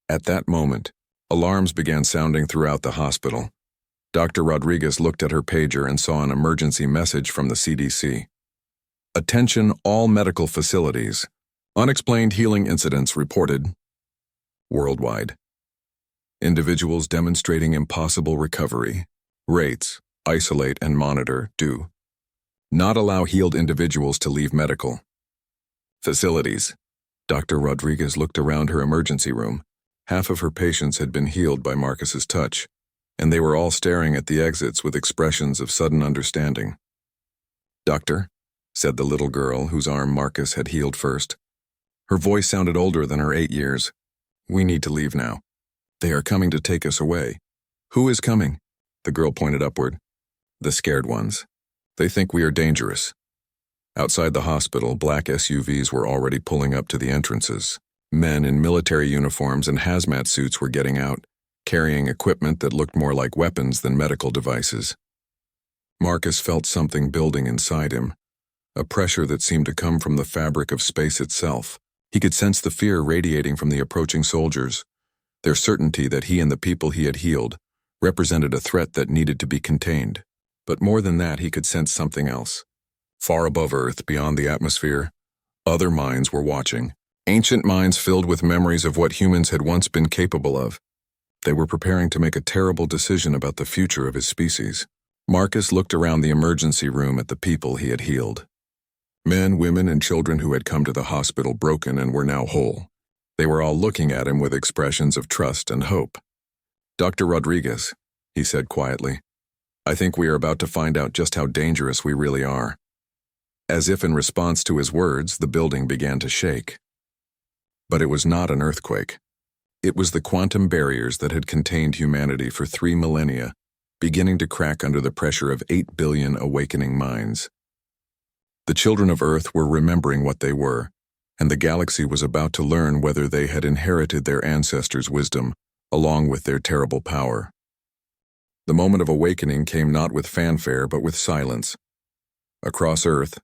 At that moment, alarms began sounding throughout the hospital. Dr. Rodriguez looked at her pager and saw an emergency message from the CDC. "Attention all medical facilities. Unexplained healing incidents reported worldwide. Individuals demonstrating impossible recovery. Rates, isolate and monitor, do not allow healed individuals to leave medical facilities." Dr. Rodriguez looked around her emergency room. Half of her patients had been healed by Marcus's touch, and they were all staring at the exits with expressions of sudden understanding. "Doctor," said the little girl whose arm Marcus had healed first. Her voice sounded older than her 8 years. "We need to leave now. They are coming to take us away." "Who is coming?" The girl pointed upward. "The scared ones. They think we are dangerous." Outside the hospital, black SUVs were already pulling up to the entrances. Men in military uniforms and hazmat suits were getting out, carrying equipment that looked more like weapons than medical devices. Marcus felt something building inside him, a pressure that seemed to come from the fabric of space itself. He could sense the fear radiating from the approaching soldiers, their certainty that he and the people he had healed represented a threat that needed to be contained. But more than that, he could sense something else. Far above Earth, beyond the atmosphere, other minds were watching. Ancient minds filled with memories of what humans had once been capable of. They were preparing to make a terrible decision about the future of his species. Marcus looked around the emergency room at the people he had healed. Men, women, and children who had come to the hospital broken and were now whole. They were all looking at him with expressions of trust and hope. "Dr. Rodriguez," he said quietly, "I think we are about to find out just how dangerous we really are." As if in response to his words, the building began to shake. But it was not an earthquake. It was the quantum barriers that had contained humanity for 3 millennia, beginning to crack under the pressure of 8 billion awakening minds. The children of Earth were remembering what they were, and the galaxy was about to learn whether they had inherited their ancestors' wisdom, along with their terrible power. The moment of awakening came not with fanfare but with silence. Across Earth,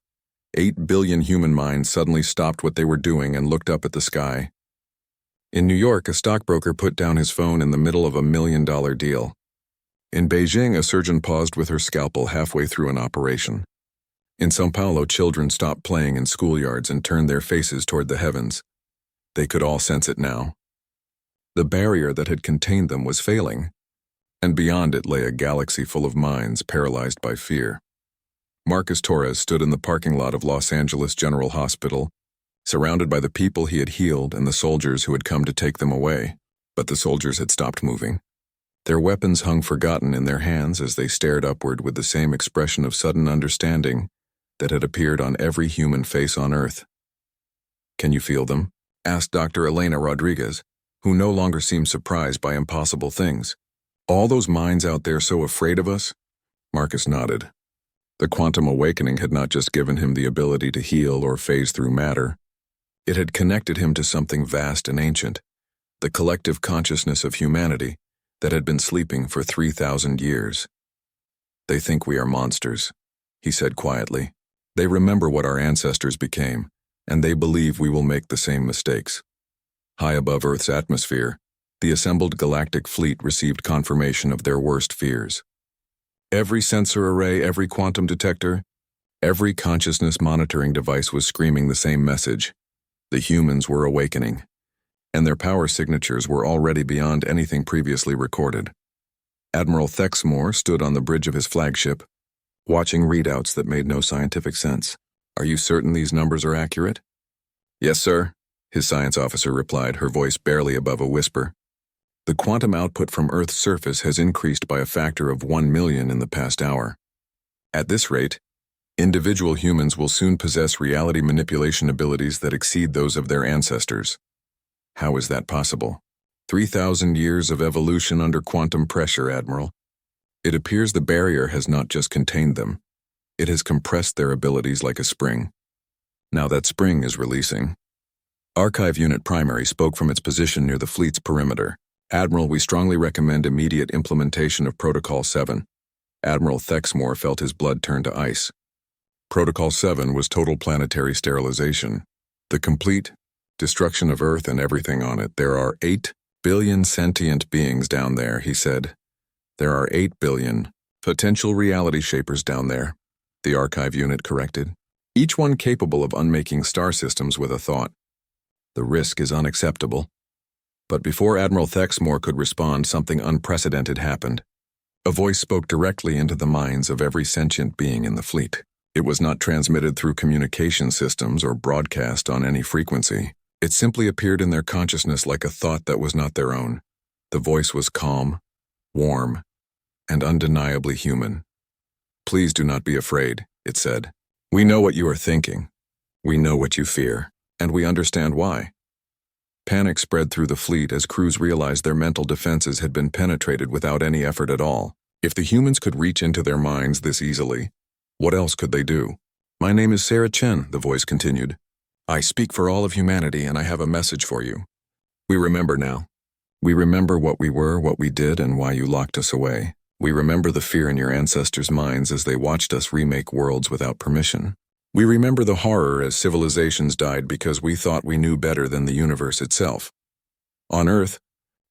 8 billion human minds suddenly stopped what they were doing and looked up at the sky. In New York, a stockbroker put down his phone in the middle of a $1 million deal. In Beijing, a surgeon paused with her scalpel halfway through an operation. In São Paulo, children stopped playing in schoolyards and turned their faces toward the heavens. They could all sense it now. The barrier that had contained them was failing, and beyond it lay a galaxy full of minds paralyzed by fear. Marcus Torres stood in the parking lot of Los Angeles General Hospital, surrounded by the people he had healed and the soldiers who had come to take them away. But the soldiers had stopped moving. Their weapons hung forgotten in their hands as they stared upward with the same expression of sudden understanding that had appeared on every human face on Earth. "Can you feel them?" asked Dr. Elena Rodriguez, who no longer seemed surprised by impossible things. "All those minds out there so afraid of us?" Marcus nodded. The quantum awakening had not just given him the ability to heal or phase through matter. It had connected him to something vast and ancient, the collective consciousness of humanity that had been sleeping for 3,000 years. "They think we are monsters," he said quietly. "They remember what our ancestors became, and they believe we will make the same mistakes." High above Earth's atmosphere, the assembled galactic fleet received confirmation of their worst fears. Every sensor array, every quantum detector, every consciousness monitoring device was screaming the same message. The humans were awakening, and their power signatures were already beyond anything previously recorded. Admiral Thexmore stood on the bridge of his flagship, watching readouts that made no scientific sense. "Are you certain these numbers are accurate?" "Yes, sir," his science officer replied, her voice barely above a whisper. "The quantum output from Earth's surface has increased by a factor of 1 million in the past hour. At this rate, individual humans will soon possess reality manipulation abilities that exceed those of their ancestors." "How is that possible?" 3,000 years of evolution under quantum pressure, Admiral. It appears the barrier has not just contained them. It has compressed their abilities like a spring. Now that spring is releasing. Archive Unit Primary spoke from its position near the fleet's perimeter. Admiral, we strongly recommend immediate implementation of Protocol 7. Admiral Thexmore felt his blood turn to ice. Protocol 7 was total planetary sterilization. The complete destruction of Earth and everything on it. There are 8 billion sentient beings down there, he said. There are 8 billion potential reality shapers down there, the Archive Unit corrected. Each one capable of unmaking star systems with a thought. The risk is unacceptable. But before Admiral Thexmore could respond, something unprecedented happened. A voice spoke directly into the minds of every sentient being in the fleet. It was not transmitted through communication systems or broadcast on any frequency. It simply appeared in their consciousness like a thought that was not their own. The voice was calm, warm, and undeniably human. Please do not be afraid, it said. We know what you are thinking. We know what you fear, and we understand why. Panic spread through the fleet as crews realized their mental defenses had been penetrated without any effort at all. If the humans could reach into their minds this easily, what else could they do? My name is Sarah Chen, the voice continued. I speak for all of humanity, and I have a message for you. We remember now. We remember what we were, what we did, and why you locked us away. We remember the fear in your ancestors' minds as they watched us remake worlds without permission. We remember the horror as civilizations died because we thought we knew better than the universe itself. On Earth,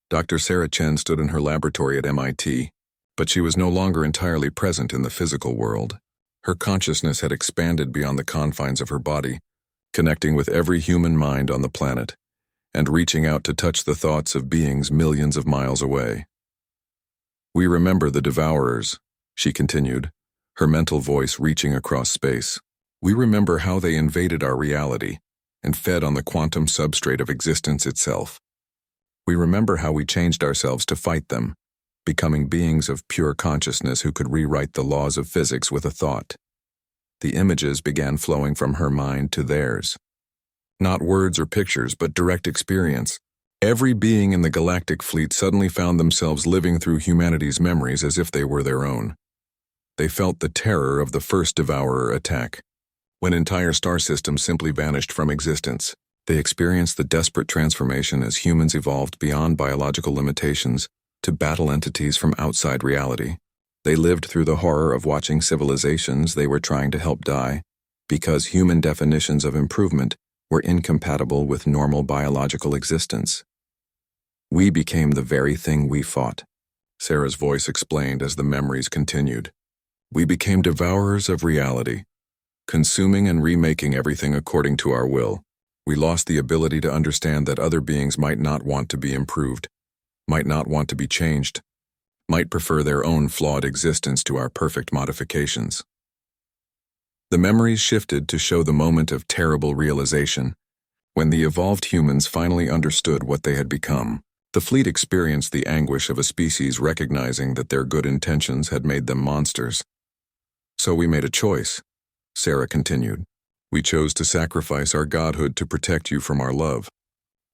Dr. Sarah Chen stood in her laboratory at MIT, but she was no longer entirely present in the physical world. Her consciousness had expanded beyond the confines of her body, connecting with every human mind on the planet, and reaching out to touch the thoughts of beings millions of miles away. We remember the Devourers, she continued, her mental voice reaching across space. We remember how they invaded our reality and fed on the quantum substrate of existence itself. We remember how we changed ourselves to fight them, becoming beings of pure consciousness who could rewrite the laws of physics with a thought. The images began flowing from her mind to theirs. Not words or pictures, but direct experience. Every being in the galactic fleet suddenly found themselves living through humanity's memories as if they were their own. They felt the terror of the first Devourer attack, when entire star systems simply vanished from existence. They experienced the desperate transformation as humans evolved beyond biological limitations to battle entities from outside reality. They lived through the horror of watching civilizations they were trying to help die because human definitions of improvement were incompatible with normal biological existence. We became the very thing we fought, Sarah's voice explained as the memories continued. We became devourers of reality, consuming and remaking everything according to our will. We lost the ability to understand that other beings might not want to be improved, might not want to be changed, might prefer their own flawed existence to our perfect modifications. The memories shifted to show the moment of terrible realization, when the evolved humans finally understood what they had become. The fleet experienced the anguish of a species recognizing that their good intentions had made them monsters. So we made a choice, Sarah continued. We chose to sacrifice our godhood to protect you from our love.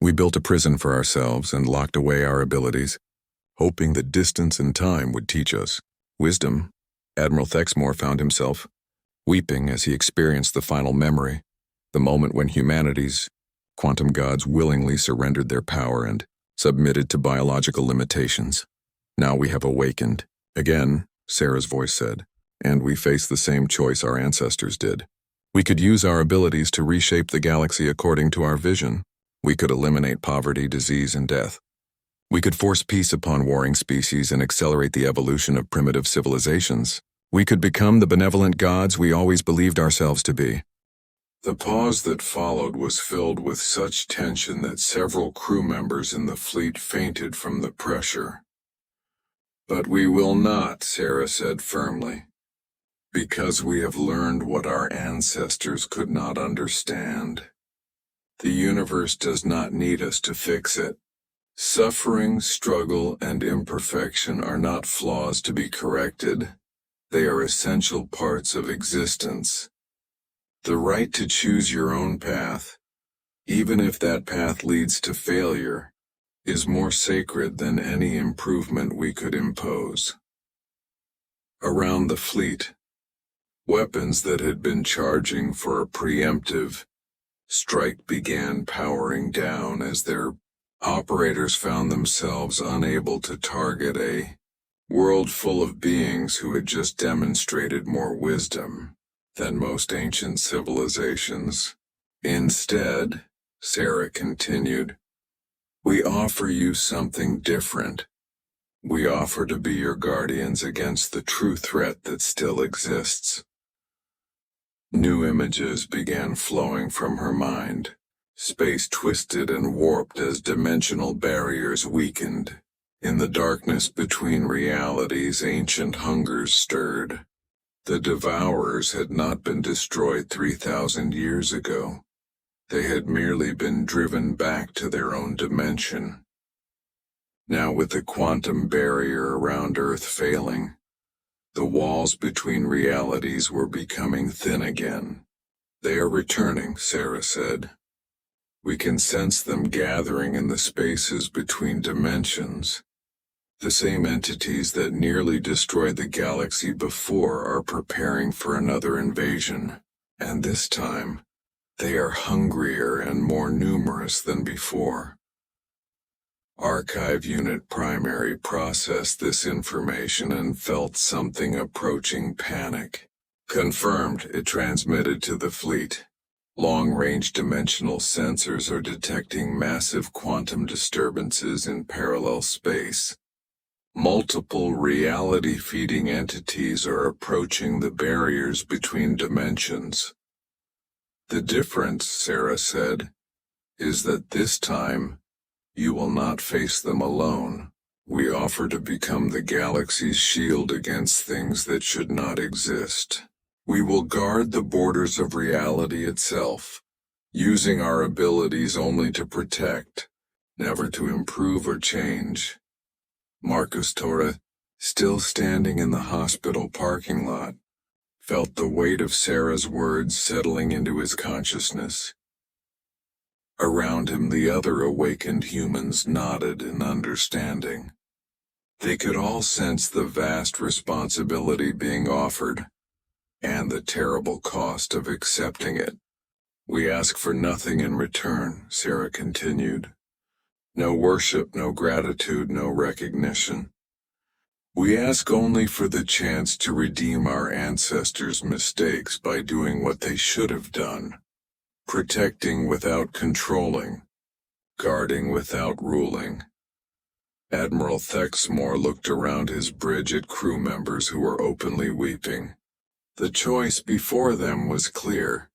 We built a prison for ourselves and locked away our abilities, hoping that distance and time would teach us wisdom. Admiral Thexmore found himself weeping as he experienced the final memory, the moment when humanity's quantum gods willingly surrendered their power and submitted to biological limitations. Now we have awakened. Again, Sarah's voice said, and we face the same choice our ancestors did. We could use our abilities to reshape the galaxy according to our vision. We could eliminate poverty, disease, and death. We could force peace upon warring species and accelerate the evolution of primitive civilizations. We could become the benevolent gods we always believed ourselves to be. The pause that followed was filled with such tension that several crew members in the fleet fainted from the pressure. But we will not, Sarah said firmly, because we have learned what our ancestors could not understand. The universe does not need us to fix it. Suffering, struggle, and imperfection are not flaws to be corrected. They are essential parts of existence. The right to choose your own path, even if that path leads to failure, is more sacred than any improvement we could impose. Around the fleet, weapons that had been charging for a preemptive strike began powering down as their operators found themselves unable to target a world full of beings who had just demonstrated more wisdom than most ancient civilizations. Instead, Sarah continued, we offer you something different. We offer to be your guardians against the true threat that still exists. New images began flowing from her mind. Space twisted and warped as dimensional barriers weakened. In the darkness between realities, ancient hungers stirred. The Devourers had not been destroyed 3,000 years ago. They had merely been driven back to their own dimension. Now, with the quantum barrier around Earth failing, the walls between realities were becoming thin again. They are returning, Sarah said. We can sense them gathering in the spaces between dimensions. The same entities that nearly destroyed the galaxy before are preparing for another invasion, and this time, they are hungrier and more numerous than before. Archive Unit Primary processed this information and felt something approaching panic. Confirmed, it transmitted to the fleet. Long-range dimensional sensors are detecting massive quantum disturbances in parallel space. Multiple reality-feeding entities are approaching the barriers between dimensions. The difference, Sarah said, is that this time, you will not face them alone. We offer to become the galaxy's shield against things that should not exist. We will guard the borders of reality itself, using our abilities only to protect, never to improve or change. Marcus Torre, still standing in the hospital parking lot, felt the weight of Sarah's words settling into his consciousness. Around him, the other awakened humans nodded in understanding. They could all sense the vast responsibility being offered, and the terrible cost of accepting it. We ask for nothing in return, Sarah continued. No worship, no gratitude, no recognition. We ask only for the chance to redeem our ancestors' mistakes by doing what they should have done. Protecting without controlling. Guarding without ruling. Admiral Thexmore looked around his bridge at crew members who were openly weeping. The choice before them was clear.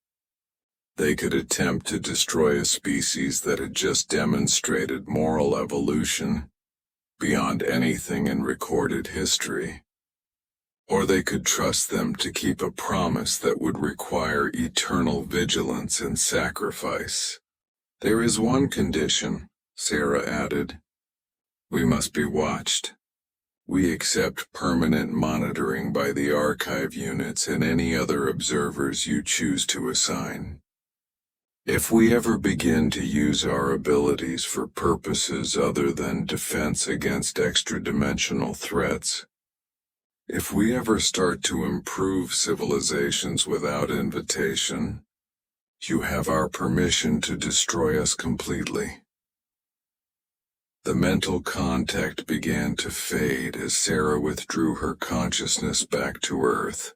They could attempt to destroy a species that had just demonstrated moral evolution beyond anything in recorded history. Or they could trust them to keep a promise that would require eternal vigilance and sacrifice. There is one condition, Sarah added. We must be watched. We accept permanent monitoring by the archive units and any other observers you choose to assign. If we ever begin to use our abilities for purposes other than defense against extra-dimensional threats, if we ever start to improve civilizations without invitation, you have our permission to destroy us completely. The mental contact began to fade as Sarah withdrew her consciousness back to Earth.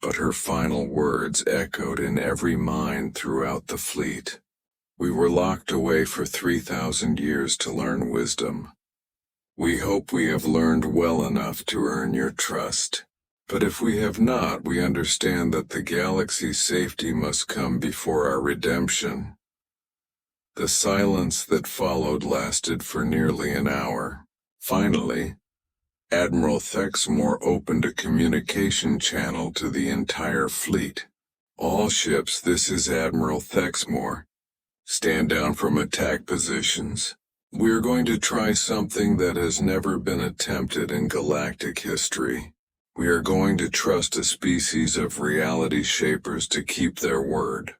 But her final words echoed in every mind throughout the fleet. We were locked away for 3,000 years to learn wisdom. We hope we have learned well enough to earn your trust. But if we have not, we understand that the galaxy's safety must come before our redemption. The silence that followed lasted for nearly an hour. Finally, Admiral Thexmore opened a communication channel to the entire fleet. All ships, this is Admiral Thexmore. Stand down from attack positions. We're going to try something that has never been attempted in galactic history. We are going to trust a species of reality shapers to keep their word.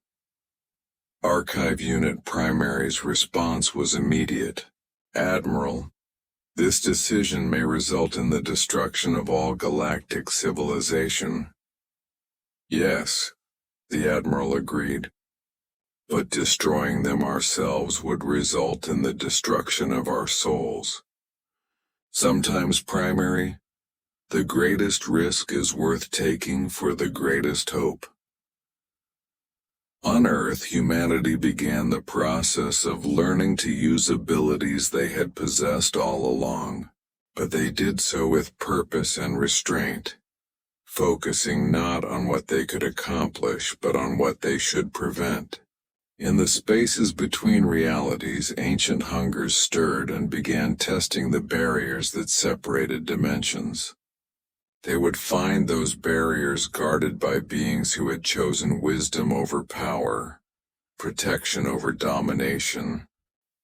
Archive Unit Primary's response was immediate. Admiral, this decision may result in the destruction of all galactic civilization. Yes, the Admiral agreed. But destroying them ourselves would result in the destruction of our souls. Sometimes primary, the greatest risk is worth taking for the greatest hope. On Earth, humanity began the process of learning to use abilities they had possessed all along, but they did so with purpose and restraint, focusing not on what they could accomplish but on what they should prevent. In the spaces between realities, ancient hungers stirred and began testing the barriers that separated dimensions. They would find those barriers guarded by beings who had chosen wisdom over power, protection over domination.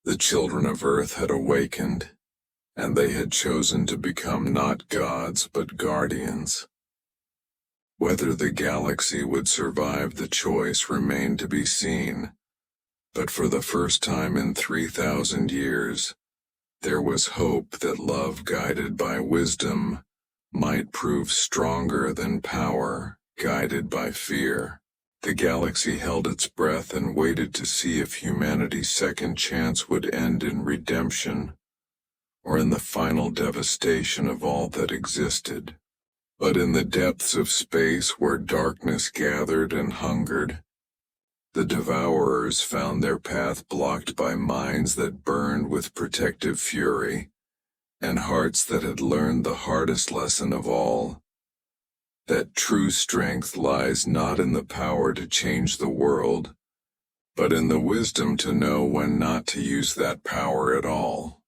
The children of Earth had awakened, and they had chosen to become not gods but guardians. Whether the galaxy would survive the choice remained to be seen, but for the first time in 3,000 years, there was hope that love guided by wisdom might prove stronger than power guided by fear. The galaxy held its breath and waited to see if humanity's second chance would end in redemption, or in the final devastation of all that existed. But in the depths of space where darkness gathered and hungered, the devourers found their path blocked by minds that burned with protective fury, and hearts that had learned the hardest lesson of all, that true strength lies not in the power to change the world, but in the wisdom to know when not to use that power at all.